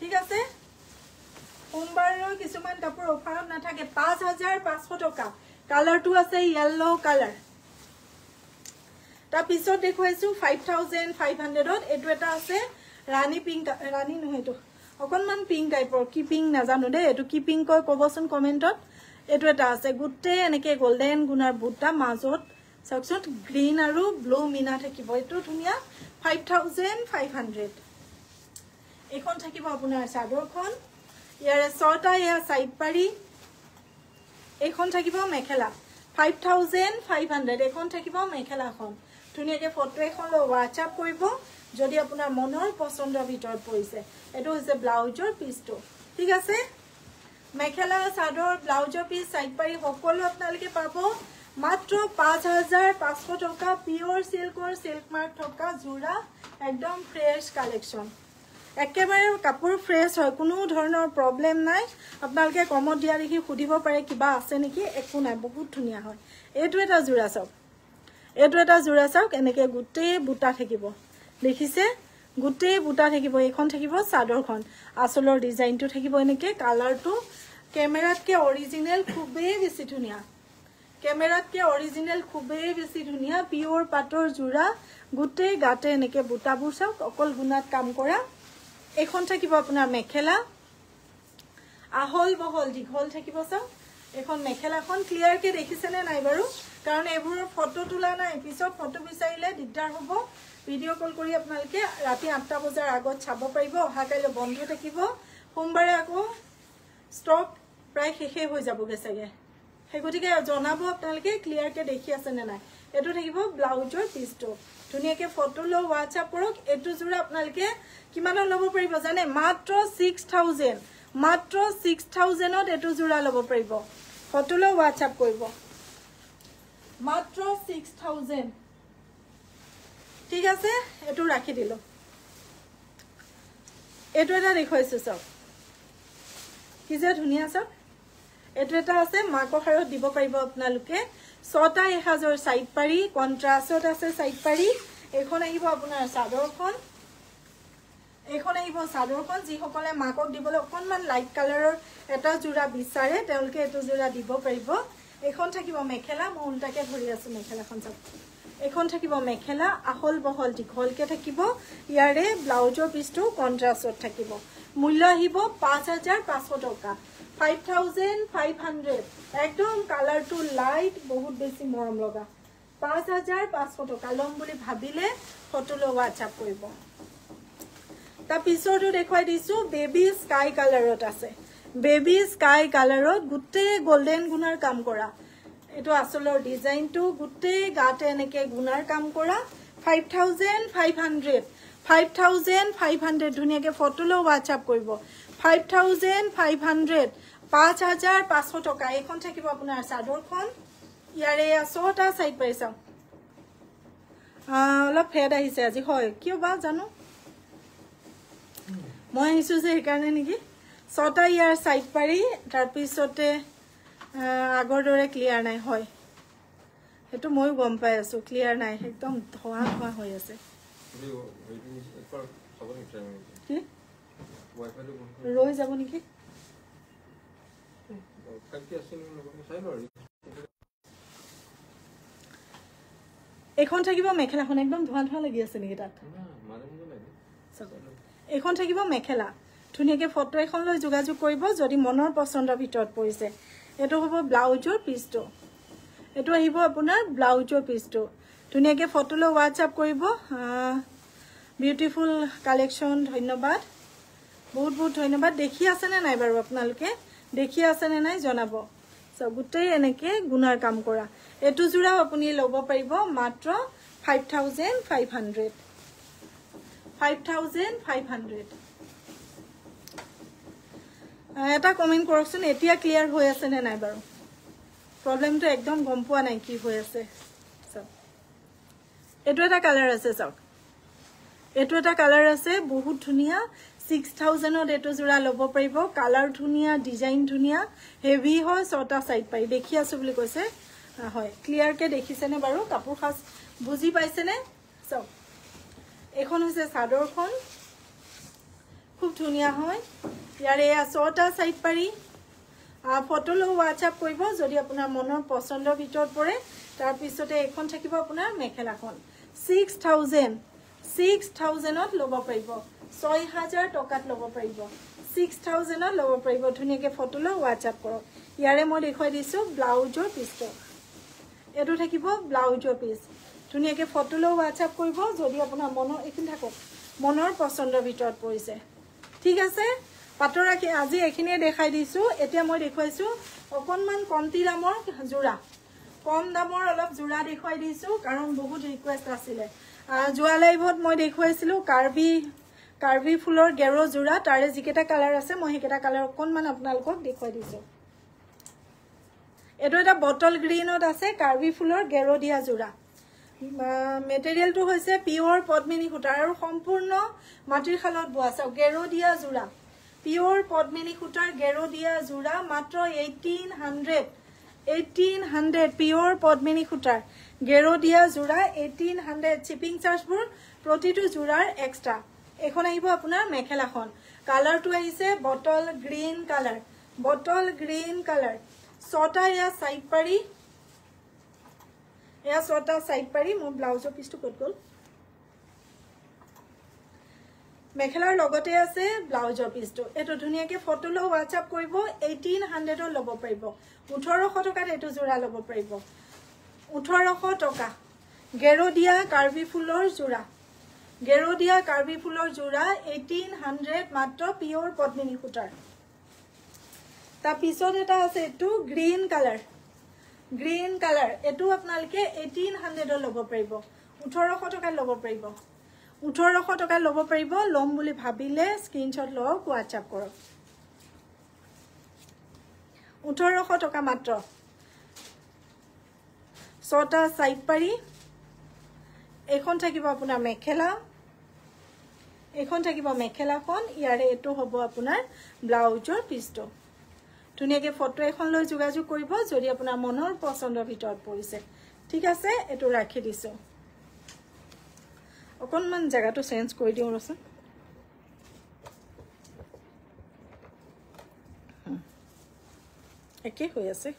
ঠিক আছে সোমবাৰলৈ কিছুমান কাপোৰ অফাৰত নাথাকে 5500 টকা কালাৰটো আছে ইয়েলো কালাৰ তা পিছত দেখুৱাইছো 5500 এটো এটা আছে ৰাণী পিংক ৰাণী নহয় তো অকনমান পিংক টাইপৰ কি পিংক নাজানো দে এটো কি পিংক কয় কবচোন কমেন্টত এটো এটা আছে গুটে এনেকে গোল্ডেন গুনাৰ বুটা মাজত সাকসত গ্ৰীন আৰু ব্লু মিনা থাকিব এটো ধুনিয়া 5500 এখন থাকিব আপোনাৰ চাদৰখন ইয়াৰে ছটা ইয়া সাইড পাৰি এখন থাকিব মেখেলা 5500 এখন থাকিব মেখেলাখন ধুনিয়াকে ফটো এখন লৈ WhatsApp কৰিব যদি আপোনাৰ মনৰ পছন্দৰ ভিতৰত পৰিছে এটো হৈছে ব্লাউজৰ পিছটো ঠিক আছে মেখেলা চাদৰ ব্লাউজৰ পিছ সাইড পাৰি সকলো আপোনালোকে পাব মাত্ৰ 5500 টকা পিওৰ সিল্কৰ সিল্ক মাৰ্ক থকা জোড়া একদম ফ্ৰেশ কালেকশন একেবাৰে কাপোৰ ফ্ৰেশ হয় কোনো ধৰণৰ প্ৰবলেম নাই আপোনালোকে কমত দিয়া দেখি খুদিব পাৰে কিবা আছে নেকি একো নাই বহুত ধুনিয়া হয় এটো এটা জোড়া চাওক এনেকে গুটে বুটা থাকিব দেখিছে গুটে বুটা থাকিব এখন থাকিব চাদৰখন আসলৰ ডিজাইনটো থাকিব এনেকে কালাৰটো ক্যামেৰাতকে অৰিজিনাল খুবেই বেছি ধুনিয়া ক্যামেৰাতকে অৰিজিনাল খুবেই বেছি ধুনিয়া পিওৰ পাটৰ জোড়া গুটে গাতে এনেকে বুটাবোৰ চাওক অকল গুণাত কাম কৰা এখন থাকিব আপোনাৰ মেখেলা আহল বহল দীঘল থাকিব চাওক এখন মেখেলাখন ক্লিয়াৰ কে দেখিছেনে নাই বাৰু কাৰণ এবোৰ ফটো তোলা নাই পিছত ফটো বিচাৰিলে দিগদাৰ হ'ব ভিডিও কল কৰি আপোনালোকে ৰাতি 8টা বজাৰ আগত চাব পাৰিব অহা কাইলৈ বন্ধ থাকিব সোমবাৰে আকৌ ষ্টক প্ৰায় শেষে হৈ যাবগে চাগে সেই গতিকে জনাব আপোনালোকে ক্লিয়াৰ কে দেখি আছে নে নাই এটো থাকিব ব্লাউজৰ পিছটো ধুনিয়াকে ফটো লৈ WhatsApp কৰক এটো জোৰা আপোনালোকে কিমানৰ ল'ব পাৰিব জানে মাত্ৰ 6000 মাত্ৰ 6000 ত এটো জোৰা ল'ব পাৰিব ফটো লৈ WhatsApp কৰিব মাত্ৰ 6000 ঠিক আছে এটো ৰাখি দিলো এটো এটা দেখুৱাইছো সব কি যে ধুনিয়া সব এটো এটা আছে মাকহাৰত দিব পাৰিব আপোনালোকে ছটা 1000 সাইড পাৰি কন্ট্ৰাস্টত আছে সাইড পাৰি এখন আহিব আপোনাৰ চাদৰখন যি সকলে মাকক দিবলৈ অকনমান লাইট কালাৰৰ এটা জোড়া বিচাৰে তেওঁলোকে এটো জোড়া দিব পাৰিব এখন থাকিব মেখেলা মই উল্টাকে ধৰি আছো মেখেলাখন চাওক এখন থাকিব মেখেলা আহল বহল দীঘলকে থাকিব ইয়াৰে ব্লাউজৰ পিছটো কন্ট্ৰাস্টত থাকিব মূল্য আহিব 5500 টকা 5500 একদম কালাৰটো লাইট বহুত বেছি মৰম লগা 5500 টকা লম বুলি ভাবিলে ফটো লৈ WhatsApp কৰিব তা পিছৰটো দেখুৱাই দিছো বেবি স্কাই কালাৰত আছে বেবি স্কাই কালাৰত গুটে গোল্ডেন গুনাৰ কাম কৰা এটো আসলৰ ডিজাইনটো গুটে গাতে এনেকে গুনাৰ কাম কৰা 5500 ধুনিয়াকে ফটো লৈ WhatsApp কৰিব 5500 5500 টকা এখন থাকিব আপোনাৰ চাদৰখন ইয়াৰে ছটা সাইড পাইছা অলপ ফেড আহিছে আজি হয় কিয় বা জানো মই আহিছো যে সেইকাৰণে নেকি ছটা ইয়াৰ সাইড পাৰি তাৰ পিছতে আগৰ দৰে ক্লিয়াৰ নাই হয় হেতু মই গম পাই আছো ক্লিয়াৰ নাই একদম ধোৱা ধোৱা হৈ আছে ৰৈ যাব নেকি এখন থাকিব মেখেলাখন একদম ধোৱা ধোৱা লাগি আছে নেকি তাত এখন থাকিব মেখেলা ধুনীয়াকে ফটো এখন লৈ যোগাযোগ কৰিব যদি মনৰ পছন্দৰ ভিতৰত পৰিছে এটো হ'ব ব্লাউজৰ পিছটো এটো আহিব আপোনাৰ ব্লাউজৰ পিছটো ধুনীয়াকে ফটো লৈ WhatsApp কৰিব বিউটিফুল কালেকশন ধন্যবাদ বহুত বহুত ধন্যবাদ দেখি আছে নে নাই বাৰু আপোনালোকে দেখি আছে নে নাই জনাব সব গুটেই এনেকে গুণাৰ কাম কৰা এটো জোৰা আপুনি লব পাৰিব মাত্ৰ 5500 এটা কমেন্ট কৰকচোন এতিয়া ক্লিয়াৰ হৈ আছে নে নাই বাৰু প্ৰবলেমটো একদম গম পোৱা নাই কি হৈ আছে সব এটো এটা কালাৰ আছে সব এটো এটা কালাৰ আছে বহুত ধুনিয়া 6000 ত এটো জোৰা লব পাৰিব কালাৰ ধুনিয়া ডিজাইন ধুনিয়া হেভি হয় ছটা সাইড পাই দেখি আছো বুলি কৈছে হয় ক্লিয়াৰ কে দেখিছেনে বাৰু কাপোৰ খাস বুজি পাইছেনে সব এখন হৈছে সাদৰখন খুব ধুনিয়া হয় ইয়াৰে ছটা সাইড পাৰি ফটো লো WhatsApp কৰিব যদি আপোনাৰ মনৰ পছন্দৰ ভিতৰত পৰে তাৰ পিছতে এখন থাকিব আপোনাৰ মেখেলাখন 6000 ত লব পাৰিব 6000 টকাত লব পাৰিব 6000 ত লব পাৰিব ধুনীয়াকে ফটো লো WhatsApp কৰক ইয়াৰে মই দেখুৱাই দিছো ব্লাউজৰ পিছটো এটো থাকিব ব্লাউজৰ পিছ ধুনীয়াকে ফটো লো WhatsApp কৰিব যদি আপোনাৰ মনৰ এখিন থাকক মনৰ পছন্দৰ ভিতৰত পৰিছে ঠিক আছে পাটৰা কি আজি এখিনিয়ে দেখাই দিছো এতিয়া মই দেখুৱাইছো অকনমান কমতি দামৰ জোৰা কম দামৰ অলপ জোৰা দেখুৱাই দিছো কাৰণ বহুত ৰিকুৱেষ্ট আছিল জোৱা লাইভত মই দেখুৱাইছিলো কাৰ্বি ফুলৰ গেৰো জোৰা তাৰে যিকেটা কালাৰ আছে মই হেকেটা কালাৰ অকনমান আপোনালোকক দেখুৱাই দিছো এটো এটা বটল গ্ৰীনত আছে কাৰ্বি ফুলৰ গেৰো দিয়া জোৰা মেটেৰিয়েলটো হৈছে পিওৰ পদ্মিনী সূতা আৰু সম্পূৰ্ণ মাটিৰ খালত বোৱা আছে গেৰো দিয়া জোৰা পিওৰ পদ্মিনী সূতাৰ গেৰো দিয়া জোৰা মাত্ৰ 1800 পিওৰ পদ্মিনী সূতাৰ গেৰো দিয়া জোৰা 1800 শিপিং চাৰ্জবোৰ প্ৰতিটো জোৰাৰ এক্সট্ৰা এখন আহিব আপোনাৰ মেখেলাখন কালাৰটো আহিছে বটল গ্ৰীন কালাৰ ছটা ইয়া সাইড পাৰি মোৰ ব্লাউজৰ পিছটো কত গল মেখেলাৰ লগতে আছে ব্লাউজৰ পিছটো এটো ধুনীয়াকে ফটো লো WhatsApp কৰিব 1800 ত লব পাৰিব 1800 টকাত এটো জোৰা লব পাৰিব 1800 টকা গেৰো দিয়া কাৰ্বি ফুলৰ জোৰা 1800 মাত্ৰ পিওৰ পদ্মিনী সূতাৰ তা পিছত এটা আছে এটো গ্ৰীন কালাৰ এটো আপোনালোকে 1800 ত লব পাৰিব 1800 টকা লব পাৰিব 1800 টকা লব পাৰিব লম বুলি ভাবিলে স্ক্ৰিনশ্বট লওক WhatsApp কৰক 1800 টকা মাত্ৰ ছটা সাইড পাৰি এখন থাকিব আপোনাৰ মেখেলা এখন থাকিব মেখেলাখন ইয়াৰে এটো হ'ব আপোনাৰ ব্লাউজৰ পিছটো ধুনীয়াকে ফটো এখন লৈ যোগাযোগ কৰিব যদি আপোনাৰ মনৰ পছন্দৰ ভিতৰত পৰিছে ঠিক আছে এটো ৰাখি দিছো অকনমান জায়গাটো চেঞ্জ কৰি দিও ৰচোন একে হৈ আছে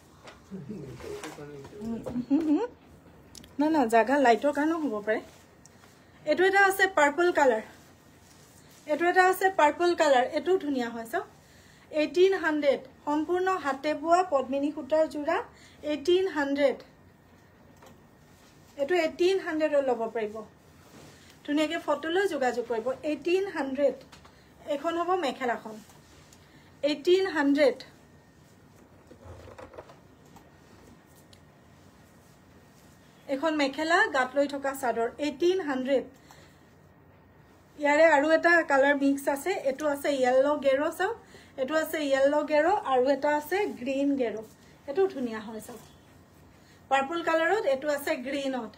না জায়গা লাইটৰ কাৰণে হ'ব পাৰে এটো এটা আছে পাৰ্পল কালাৰ এটো ধুনিয়া হয় সব 1800 সম্পূৰ্ণ হাতে বোৱা পদ্মিনী সূতাৰ জোৰা 1800 এটো 1800 ত লব পাৰিব ধুনীয়াকে ফটো লৈ যোগাযোগ কৰিব 1800 এখন হ'ব মেখেলাখন 1800 এখন মেখেলা গাত লৈ থকা চাদৰ 1800 ইয়াৰে আৰু এটা কালাৰ মিক্স আছে এটো আছে ইয়েলো গেৰো সব এটো আছে ইয়েলো গেৰো আৰু এটা আছে গ্ৰীন গেৰো এটো ধুনিয়া হয় সব পাৰ্পল কালাৰত এটো আছে গ্ৰীনত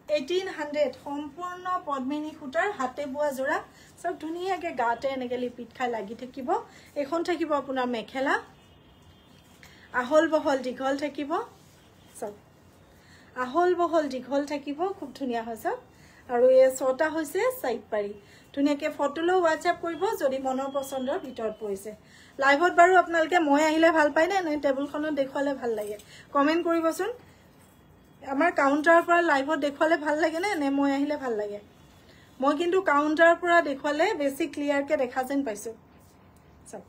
1800 সম্পূৰ্ণ পদ্মিনী সূতাৰ হাতে বোৱা জোৰা সব ধুনিয়াকে গাতে এনেকে লিপিট খাই লাগি থাকিব এখন থাকিব আপোনাৰ মেখেলা আহল বহল দীঘল থাকিব সব আহল বহল দীঘল থাকিব খুব ধুনিয়া হয় সব আৰু এই 6টা হৈছে সাইড পাৰি ধুনিয়াকে ফটো লো WhatsApp কৰিব যদি মনৰ পছন্দৰ ভিতৰত পৰিছে লাইভত বাৰু আপোনালোকে মই আহিলে ভাল পায় না টেবুলখনত দেখুৱালে ভাল লাগে কমেন্ট কৰিবচোন আমাৰ কাউন্টাৰৰ পৰা লাইভত দেখুৱালে ভাল লাগে নে মই আহিলে ভাল লাগে মই কিন্তু কাউন্টাৰৰ পৰা দেখুৱালে বেছি ক্লিয়াৰ কে দেখা যেন পাইছো সব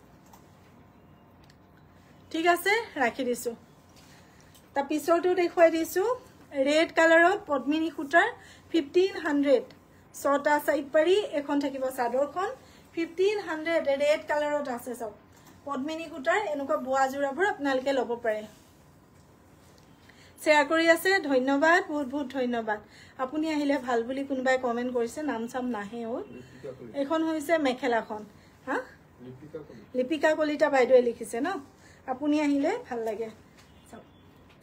ঠিক আছে ৰাখি দিছো তা পিছৰটো দেখুৱাই দিছো ৰেড কালাৰত পদ্মিনী সূতাৰ 1500 6টা সাইড পাৰি এখন থাকিব চাদৰখন 1500 ৰেড কালাৰত আছে সব পদ্মিনী সূতাৰ এনেকুৱা বোৱা জোৰাবোৰ আপোনালোকে ল'ব পাৰে শেয়াৰ কৰি আছে ধন্যবাদ বহুত বহুত ধন্যবাদ আপুনি আহিলে ভাল বুলি কোনবাই কমেন্ট কৰিছে নাম চাম নাহে ও এখন হৈছে মেখেলাখন হা লিপিকা কলিতা বাইদেৱে লিখিছে ন আপুনি আহিলে ভাল লাগে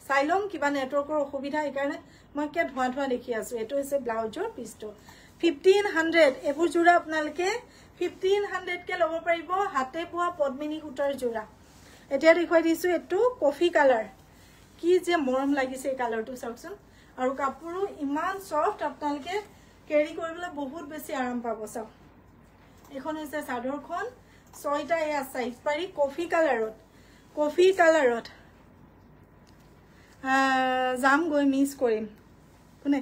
চাইলম কিবা নেটৱৰ্কৰ অসুবিধা এই কাৰণে মই কে ধোৱা ধোৱা দেখি আছো এটো হৈছে ব্লাউজৰ পিছটো 1500 এবোৰ জোৰা আপোনালোকে 1500 কে ল'ব পাৰিব হাতে পোৱা পদ্মিনী সূতাৰ জোৰা এতিয়া দেখুৱাই দিছো এটো কফি কালাৰ কি যে মৰম লাগিছে এই কালাৰটো চাওকচোন আৰু কাপোৰো ইমান সফট আপোনালোকে কেৰি কৰিবলৈ বহুত বেছি আৰাম পাব চাওক এখন হৈছে চাদৰখন 6টা এয়া সাইজ পাৰি কফি কালাৰত জাম গৈ মিস কৰিম কোনে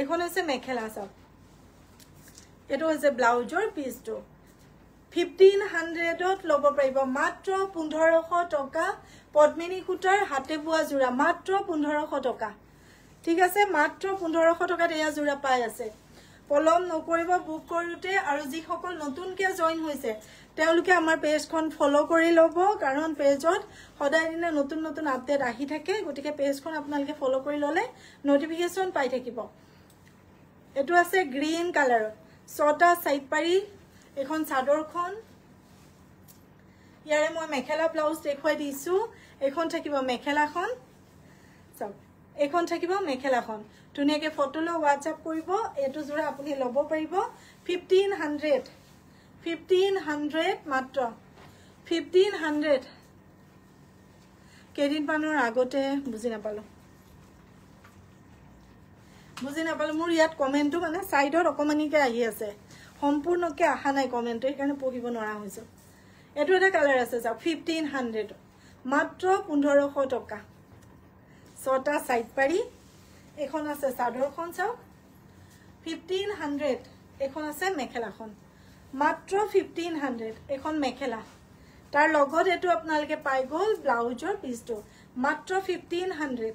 এখন হৈছে মেখেলা চাওক এটো হৈছে ব্লাউজৰ পিছটো 1500 ল'ব পাৰিব মাত্ৰ 1500 টকা পদ্মিনী সূতাৰ হাতে বোৱা জোৰা মাত্ৰ 1500 টকা ঠিক আছে মাত্ৰ 1500 টকাত এয়া জোৰা পাই আছে পলম নকৰিব বুক কৰোতে আৰু যি সকল নতুনকে জয়েন হৈছে তেওঁলোকে আমাৰ পেজখন ফলো কৰি ল'ব কাৰণ পেজত সদায় দিনে নতুন নতুন আপডেট আহি থাকে গটিকে পেজখন আপোনালোকে ফলো কৰি ললে নটিফিকেশন পাই থাকিব এটো আছে গ্ৰীন কালাৰত 6টা সাইড পাৰি এখন চাদৰখন ইয়াৰে মই মেখেলা ব্লাউজ দেখুৱাই দিছো এখন থাকিব মেখেলাখন সব এখন থাকিব মেখেলাখন ধুনিয়াকে ফটো লো WhatsApp কৰিব এটো জোৰা আপুনি ল'ব পাৰিব 1500 মাত্ৰ 1500 কেদিন পানৰ আগতে বুজি নাপালো মোৰ ইয়াত কমেন্টটো মানে সাইডত অকমানিকে আহি আছে সম্পূৰ্ণকে আহা নাই কমেন্টটো এই কাৰণে পঢ়িব নোৱাৰা হৈছো এটো এটা কালাৰ আছে যা 1500 মাত্ৰ 1500 টকা 6টা সাইড পাৰি এখন আছে চাদৰখন চাও 1500 এখন আছে মেখেলাখন মাত্ৰ 1500 এখন মেখেলা তাৰ লগত এটো আপোনালোকে পাই গল ব্লাউজৰ পিছটো মাত্ৰ 1500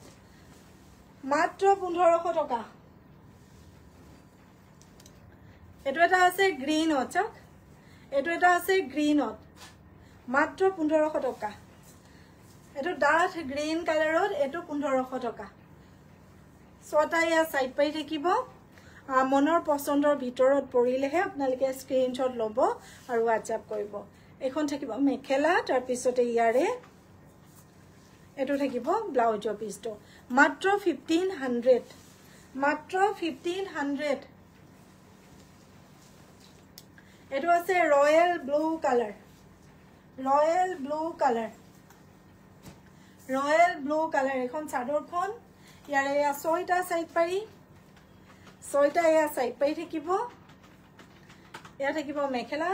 মাত্ৰ 1500 টকা এটো এটা আছে গ্ৰীনত চাওক এটো এটা আছে গ্ৰীনত মাত্ৰ 1500 টকা এটো ডাৰ্ক গ্ৰীন কালাৰত এটো 1500 টকা 6টা ইয়া সাইড পাই থাকিব মনৰ পছন্দৰ ভিতৰত পৰিলেহে আপোনালোকে স্ক্ৰিনশ্বট ল'ব আৰু WhatsApp কৰিব এখন থাকিব মেখেলা তাৰ পিছতে ইয়াৰে এটো থাকিব ব্লাউজৰ পিছটো মাত্ৰ 1500 মাত্ৰ 1500 এটো আছে ৰয়েল ব্লু কালাৰ এখন চাদৰখন ইয়াৰে 6টা সাইড পাৰি 6টা এয়া সাইড পাৰি থাকিব এয়া থাকিব মেখেলা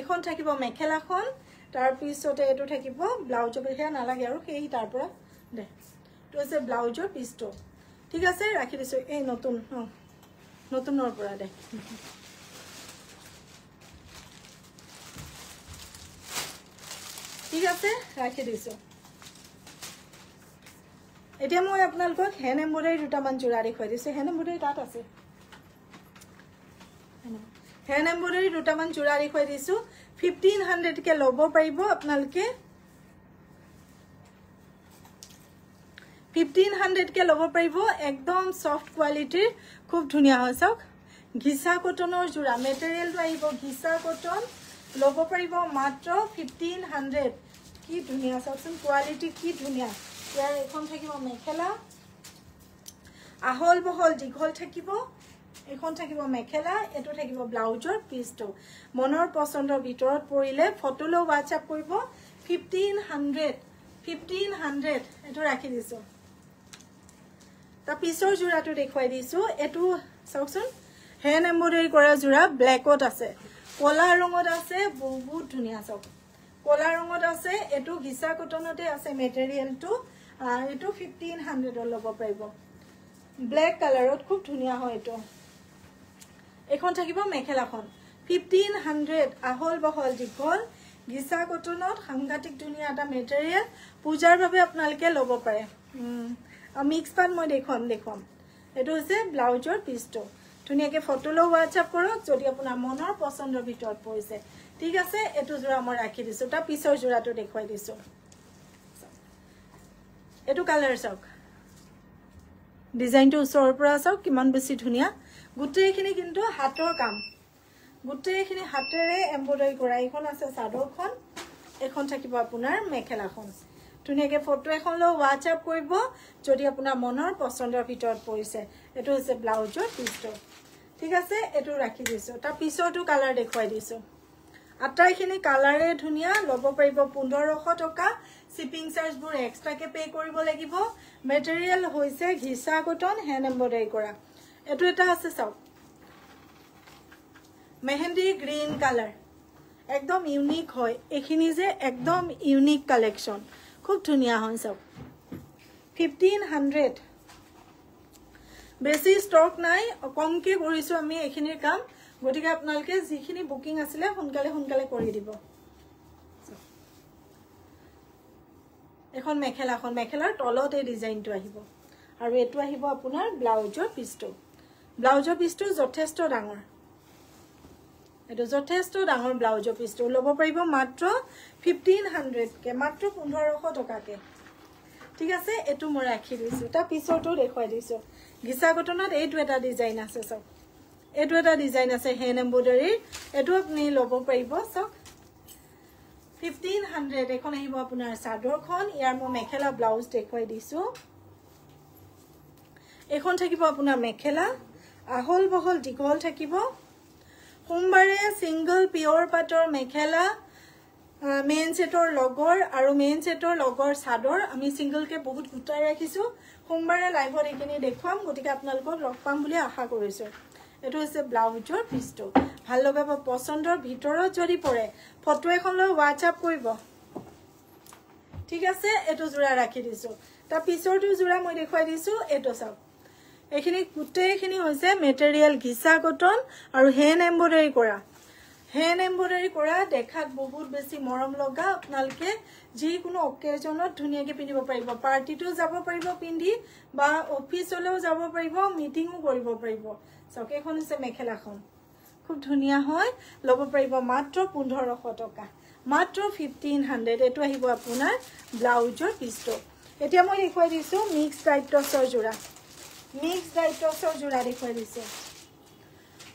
এখন থাকিব মেখেলাখন তাৰ পিছতে এটো থাকিব ব্লাউজৰ পিছহে নালাগে আৰু সেই তাৰ পৰা দে তো আছে ব্লাউজৰ পিছটো ঠিক আছে ৰাখি দিছো এই নতুনৰ পৰা দে ঠিক আছে ৰাখি দিছো এতিয়া মই আপোনালোকক হেন এমব্ৰইডাৰী দুটামান জোৰা দেখুৱাই দিছো হেন এমব্ৰইডাৰী তাত আছে হেন এমব্ৰইডাৰী দুটামান জোৰা দেখুৱাই দিছো 1500 কে ল'ব পাৰিব আপোনালোকে 1500 কে ল'ব পাৰিব একদম সফট কোৱালিটিৰ খুব ধুনিয়া হয় চাওক ঘিসা কটনৰ জোৰা মেটেৰিয়েলটো আহিব ঘিসা কটন ল'ব পাৰিব মাত্ৰ 1500 কি ধুনিয়া চাওকচোন কোৱালিটি কি ধুনিয়া ইয়াৰ এখন থাকিব মেখেলা আহল বহল দীঘল থাকিব এখন থাকিব মেখেলা এটো থাকিব ব্লাউজৰ পিছটো মনৰ পছন্দৰ ভিতৰত পৰিলে ফটো লো WhatsApp কৰিব 1500 এটো ৰাখি দিছো তা পিছৰ জোৰাটো দেখুৱাই দিছো এটো চাওকচোন হ্যান্ড এমব্ৰয়ডাৰী কৰা জোৰা ব্ল্যাকত আছে কলা ৰঙত আছে বহুত ধুনিয়া চাওক কলা ৰঙত আছে এটো ঘিসা কটনতে আছে মেটেৰিয়েলটো এটো 1500 ল'ব পাৰিব ব্ল্যাক কালাৰত খুব ধুনিয়া হয় এটো এখন থাকিব মেখেলাখন 1500 আহল বহল দীঘল ঘিসা কটনত সাংঘাতিক ধুনিয়া এটা মেটেৰিয়েল পূজাৰ বাবে আপোনালোকে ল'ব পাৰে মিক্স পাট মই দেখুৱাম এটো হৈছে ব্লাউজৰ পিছটো ধুনিয়াকে ফটো লো WhatsApp কৰক যদি আপোনাৰ মনৰ পছন্দৰ ভিতৰত পৰিছে ঠিক আছে এটো জোৰা মই ৰাখি দিছো তা পিছৰ জোৰাটো দেখুৱাই দিছো এটো কালাৰ চাওক ডিজাইনটো ওচৰৰ পৰা চাওক কিমান বেছি ধুনিয়া গুটেইখিনি কিন্তু হাতৰ কাম গুটেইখিনি হাতেৰে এমব্ৰয়ডাৰী কৰা এখন আছে চাদৰখন এখন থাকিব আপোনাৰ মেখেলাখন ধুনিয়াকে ফটো এখন লো WhatsApp কৰিব যদি আপোনাৰ মনৰ পছন্দৰ ভিতৰত পৰিছে এটো হৈছে ব্লাউজৰ পিছটো ঠিক আছে এটো ৰাখি দিছো তা পিছৰটো কালাৰ দেখুৱাই দিছো আটাইখিনি কালাৰে ধুনিয়া ল'ব পাৰিব 1500 টকা শিপিং চাৰ্জ বোৰ এক্সট্ৰাকে পে কৰিব লাগিব মেটেৰিয়েল হৈছে ঘিসা কটন হ্যান্ড এমব্ৰয়ডাৰী কৰা এটো এটা আছে চাওক মেহেন্দি গ্ৰীন কালাৰ একদম ইউনিক হয় এখিনি যে একদম ইউনিক কালেকশন খুব ধুনিয়া হয় চাওক 1500 বেছি স্টক নাই কমকে কৰিছো আমি এখিনিৰ কাম গটিকে আপোনালোকে যিখিনি বুকিং আছিল সোনকালে কৰি দিব এখন মেখেলাৰ তলত এই ডিজাইনটো আহিব আৰু এটো আহিব আপোনাৰ ব্লাউজৰ পিছটো যথেষ্ট ডাঙৰ এটো যথেষ্ট ডাঙৰ ব্লাউজৰ পিছটো ল'ব পাৰিব মাত্ৰ 1500 কে মাত্ৰ 1500 টকাকে ঠিক আছে এটো মই ৰাখি দিছো তা পিছৰটো দেখুৱাই দিছো ঘিসা কটনত এইটো এটা ডিজাইন আছে চাওক এটো এটা ডিজাইন আছে হ্যান্ড এমব্ৰয়ডাৰী এটো আপুনি ল'ব পাৰিব চাওক 1500 এখন আহিব আপোনাৰ চাদৰখন ইয়াৰ মই মেখেলা ব্লাউজ দেখুৱাই দিছো এখন থাকিব আপোনাৰ মেখেলা আহল বহল দীঘল থাকিব সোমবাৰে সিঙ্গল পিওৰ পাটৰ মেখেলা মেইন সেটৰ লগৰ আৰু মেইন সেটৰ লগৰ চাদৰ আমি সিঙ্গল কে বহুত গুটাই ৰাখিছো সোমবাৰে লাইভত এখিনি দেখুৱাম গটিকে আপোনালোকক লগ পাম বুলি আশা কৰিছো এটো হৈছে ব্লাউজৰ পিছটো ভাল লগাব পছন্দৰ ভিতৰত যদি পৰে ফটো এখন লৈ WhatsApp কৰিব ঠিক আছে এটো জোৰা ৰাখি দিছো তা পিছৰটো জোৰা মই দেখুৱাই দিছো এটো চাওক এখিনি গুটেইখিনি হৈছে মেটেৰিয়েল ঘিসা কটন আৰু হ্যান্ড এমব্ৰয়ডাৰী কৰা দেখাত বহুত বেছি মৰম লগা আপোনালোকে যি কোনো অকেজনত ধুনিয়াকে পিন্ধিব পাৰিব পাৰ্টিটো যাব পাৰিব পিন্ধি বা অফিচলৈও যাব পাৰিব মিটিংও কৰিব পাৰিব চাওক এখন হৈছে মেখেলাখন খুব ধুনিয়া হয় ল'ব পাৰিব মাত্ৰ 1500 টকা মাত্ৰ 1500 এটো আহিব আপোনাৰ ব্লাউজৰ পিছটো এতিয়া মই দেখুৱাই দিছো মিক্স ডাইটছৰ জোৰা দেখুৱাই দিছো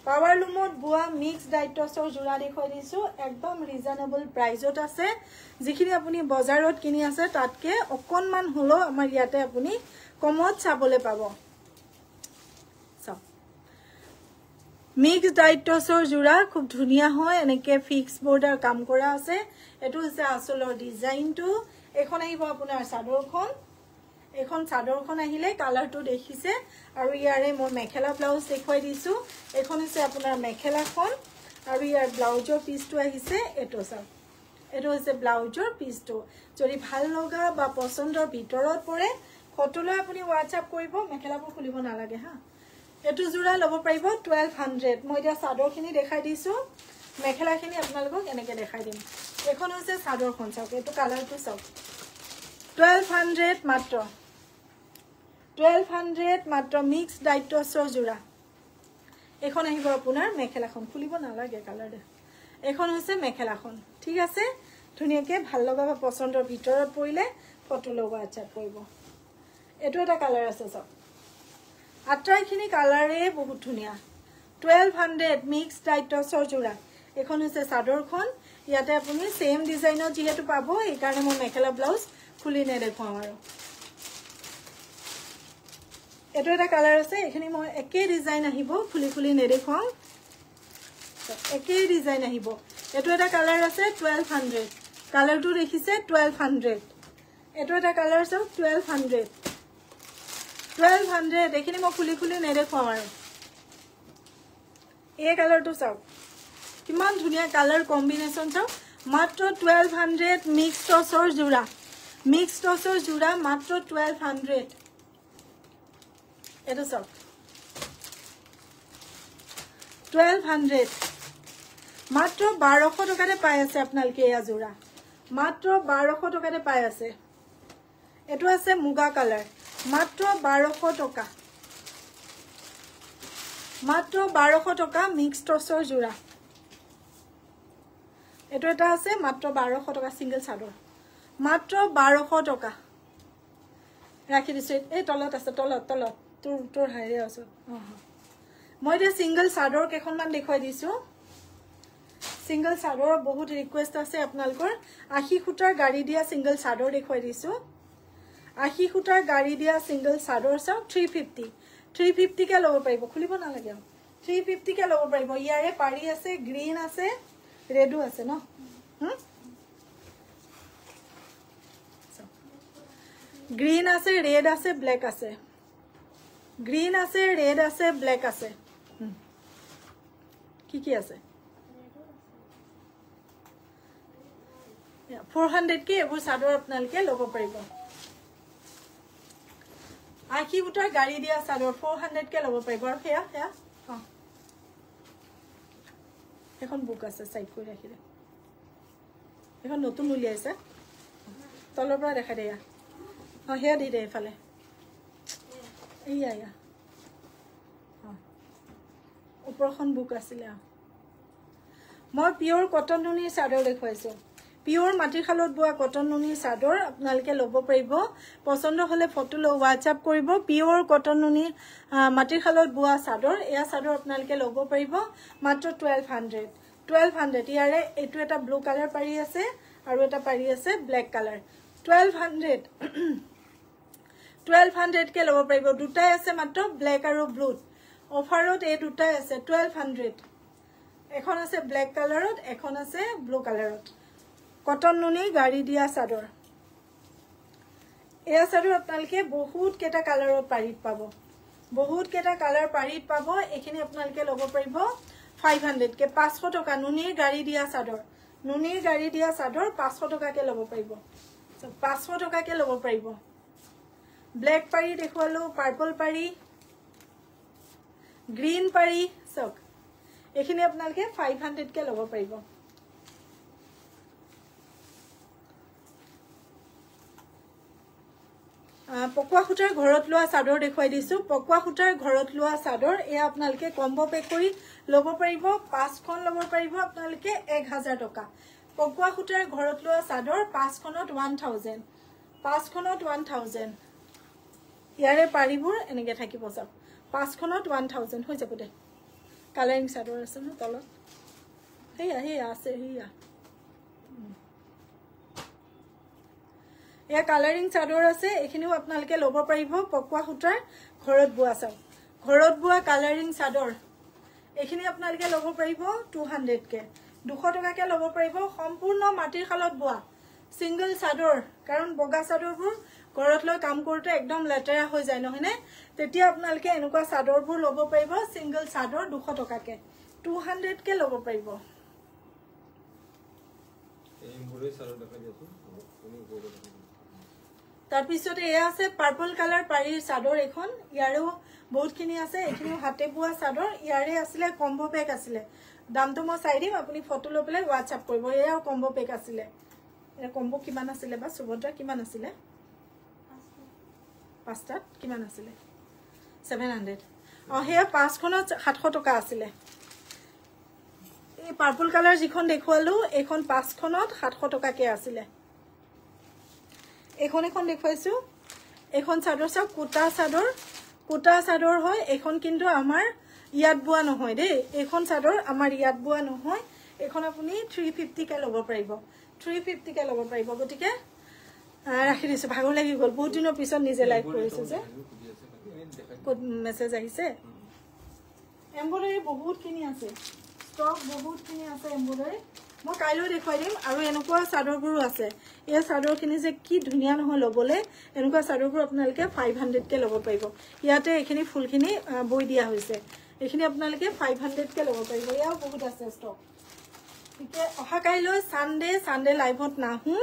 পাৱাৰ লুমত বুয়া মিক্স ডাইটছৰ জোৰা দেখুৱাই দিছো একদম ৰিজনেবল প্ৰাইজত আছে যিখিনি আপুনি বজাৰত কিনি আছে তাতকে অকনমান হলো আমাৰ ইয়াতে আপুনি কমত চাবলে পাব মিক্স ডাইটছৰ জোৰা খুব ধুনিয়া হয় এনেকে ফিক্স বৰ্ডাৰ কাম কৰা আছে এটো হৈছে আসলৰ ডিজাইনটো এখন আহিব আপোনাৰ চাদৰখন আহিলে কালাৰটো দেখিছে আৰু ইয়াৰে মই মেখেলা ব্লাউজ দেখুৱাই দিছো এখন হৈছে আপোনাৰ মেখেলাখন আৰু ইয়াৰ ব্লাউজৰ পিছটো আহিছে এটো চাওক এটো হৈছে ব্লাউজৰ পিছটো যদি ভাল লগা বা পছন্দৰ ভিতৰত পৰে ফটো লৈ আপুনি WhatsApp কৰিব মেখেলাবোৰ খুলিব নালাগে হা এটো জোৰা ল'ব পাৰিব 1200 মই এতিয়া চাদৰখিনি দেখাই দিছো মেখেলাখিনি আপোনালোকক এনেকে দেখাই দিম এখন হৈছে চাদৰখন চাওক এটো কালাৰটো চাওক 1200 মাত্ৰ মিক্স ডাইটছৰ জোৰা এখন আহিব আপোনাৰ মেখেলাখন খুলিব নালাগে কালাৰ এখন হৈছে মেখেলাখন ঠিক আছে ধুনিয়াকে ভাল লগা বা পছন্দৰ ভিতৰত পৰিলে ফটো লৈ WhatsApp কৰিব এটো এটা কালাৰ আছে চাওক আটাইখিনি কালাৰে বহুত ধুনিয়া 1200 মিক্স ডাইটছৰ জোৰা এখন হৈছে চাদৰখন ইয়াতে আপুনি সেম ডিজাইনৰ যেহেতু পাব এই কাৰণে মই মেখেলা ব্লাউজ খুলি নে দেখুৱাম আৰু এটো এটা কালাৰ আছে এখিনি মই একে ডিজাইন আহিব খুলি নে দেখুৱাম একে ডিজাইন আহিব এটো এটা কালাৰ আছে 1200 কালাৰটো দেখিছে 1200 এটো এটা কালাৰ আছে 1200 1200 এইখিনি মই খুলি খুলি নেদেখুৱাম আৰু এই কালাৰটো চাওক কিমান ধুনীয়া কালাৰ কম্বিনেশ্যন চাওক মাত্ৰ 1200 মিক্স টছৰ জোৰা মাত্ৰ 1200 এইটো চাওক 1200 মাত্ৰ 1200 টকাতে পাই আছে আপোনালোকে এয়া জোৰা মাত্ৰ 1200 টকাতে পাই আছে এটো আছে মুগা কালাৰ মাত্ৰ 1200 টকা মাত্ৰ 1200 টকা মিক্স টছৰ জোৰা এটো এটা আছে মাত্ৰ 1200 টকা সিঙ্গেল চাদৰ মাত্ৰ 1200 টকা ৰাখি দিছে এই তলত আছে তলত তোৰ হাইৰে আছে মই দে সিঙ্গেল চাদৰ কেখনমান দেখুৱাই দিছো সিঙ্গেল চাদৰ বহুত ৰিকুৱেষ্ট আছে আপোনালোকৰ 80 খুটাৰ গাড়ী দিয়া সিঙ্গেল চাদৰ দেখুৱাই দিছো 80 খুটাৰ গাড়ী দিয়া সিঙ্গেল চাদৰ চাও 350 কে লব পাৰিব খুলিব না লাগে 350 কে লব পাৰিব ইয়াৰে পাৰি আছে গ্ৰীন আছে ৰেডো আছে ন গ্ৰীন আছে ৰেড আছে ব্ল্যাক আছে গ্ৰীন আছে ৰেড আছে ব্ল্যাক আছে কি আছে 400 কে এবোৰ চাদৰ আপোনালোকে লব পাৰিব 80 ফুটাৰ গাড়ী দিয়া চাদৰ 400 কে লব পাৰিব আৰু হেয়া এখন বুক আছে সাইড কৰি ৰাখিলে এখন নতুন উলিয়াইছে তলৰ পৰা দেখা দিয়া হেয়া দি দে এফালে এইয়া ওপৰখন বুক আছিলে মই পিওৰ কটন নুনি চাদৰ দেখুৱাইছো পিওৰ মাটিৰ খালত বোৱা কটন নুনি চাদৰ আপোনালোকে লব পাৰিব পছন্দ হলে ফটো ল WhatsApp কৰিব পিওৰ কটন নুনি মাটিৰ খালত বোৱা চাদৰ এয়া চাদৰ আপোনালোকে লব পাৰিব মাত্ৰ 1200 ইয়াৰে এটো এটা ব্লু কালাৰ পাৰি আছে আৰু এটা পাৰি আছে ব্ল্যাক কালাৰ 1200 কে লব পাৰিব দুটাই আছে মাত্ৰ ব্ল্যাক আৰু ব্লু অফাৰত এই দুটাই আছে 1200 এখন আছে ব্ল্যাক কালাৰত এখন আছে ব্লু কালাৰত কটন নুনি গাড়ী দিয়া চাদৰ এয়া চাদৰ আপোনালোকে বহুত কেটা কালাৰত পাৰিত পাব এখিনি আপোনালোকে লব পাৰিব 500 কে 500 টকা নুনিৰ গাড়ী দিয়া চাদৰ 500 টকা কে লব পাৰিব 500 টকা কে লব পাৰিব ব্ল্যাক পাৰি দেখুৱালো পাৰ্পল পাৰি গ্ৰীন পাৰি চক এখিনি আপোনালোকে 500 কে লব পাৰিব পকুৱা খুটাৰ ঘৰত লোৱা চাদৰ দেখুৱাই দিছো পকুৱা খুটাৰ ঘৰত লোৱা চাদৰ এয়া আপোনালোকে কম্বো পেক কৰি লব পাৰিব 5খন লব পাৰিব আপোনালোকে 1000 টকা পকুৱা খুটাৰ ঘৰত লোৱা চাদৰ 5খনত 1000 ইয়াৰে পাৰিবোৰ এনেকে থাকিব যাব 5খনত 1000 হৈ যাব দে কালাৰিং চাদৰ আছে ন তলত হেয়া আছে হেয়া এয়া কালাৰিং চাদৰ আছে এখিনিও আপোনালোকে লব পাৰিব পকুৱা খুটাৰ ঘৰত বোৱা চাও ঘৰত বোৱা কালাৰিং চাদৰ এখিনি আপোনালোকে লব পাৰিব 200 কে 200 টকা কে লব পাৰিব সম্পূৰ্ণ মাটিৰ খালত বোৱা সিঙ্গেল চাদৰ কাৰণ বগা চাদৰবোৰ ঘৰত লৈ কাম কৰোতে একদম লেটেৰা হৈ যায় নহনে তেতিয়া আপোনালোকে এনেকুৱা চাদৰবোৰ লব পাৰিব সিঙ্গেল চাদৰ 200 টকা কে 200 কে লব পাৰিব এমব্ৰইডাৰী চাদৰ দেখা দিছো তাৰ পিছতে এয়া আছে পাৰ্পল কালাৰ পাৰিৰ চাদৰ এখন ইয়াৰো বহুতখিনি আছে এখিনিও হাতে বোৱা চাদৰ ইয়াৰে আছিলে কম্বো পেক আছিলে দামটো মই চাই দিম আপুনি ফটো লৈ পেলাই WhatsApp কৰিব এয়াও কম্বো পেক আছিলে এ কম্বো কিমান আছিলে বা সুভদ্ৰা কিমান আছিলে পাঁচটাত কিমান আছিলে 700 হেয়া 5খনত 700 টকা আছিলে এই পাৰ্পল কালাৰ যিখন দেখুৱালো এখন 5খনত 700 টকা কে আছিলে এখন দেখুৱাইছো এখন চাদৰ চাও কোটা চাদৰ হয় এখন কিন্তু আমাৰ ইয়াত বোৱা নহয় দেই এখন চাদৰ আমাৰ ইয়াত বোৱা নহয় এখন আপুনি 350 কে লব পাৰিব গতিকে ৰাখি দিছো ভাগৰ লাগি গল বহুত দিনৰ পিছত নিজে লাইভ কৰিছো যে মেছেজ আহিছে এমব্ৰইডাৰী বহুত কিনি আছে ষ্টক বহুত কিনি আছে এমব্ৰইডাৰী মই কাইলৈ দেখুৱাই দিম আৰু এনেকুৱা চাদৰবোৰো আছে এই চাদৰখিনি যে কি ধুনীয়া নহয় ল'বলৈ এনেকুৱা চাদৰবোৰ আপোনালোকে 500কে ল'ব পাৰিব ইয়াতে এইখিনি ফুলখিনি বৈ দিয়া হৈছে এইখিনি আপোনালোকে 500কে ল'ব পাৰিব ইয়াও বহুত আছে ষ্টক ঠিকে অহা কাইলৈ সানডে লাইভত নাহো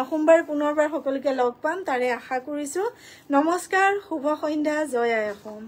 সোমবাৰ পুনৰবাৰ সকলোকে লগ পাম তাৰে আশা কৰিছো নমস্কাৰ শুভ সন্ধ্যা জয় আই অসম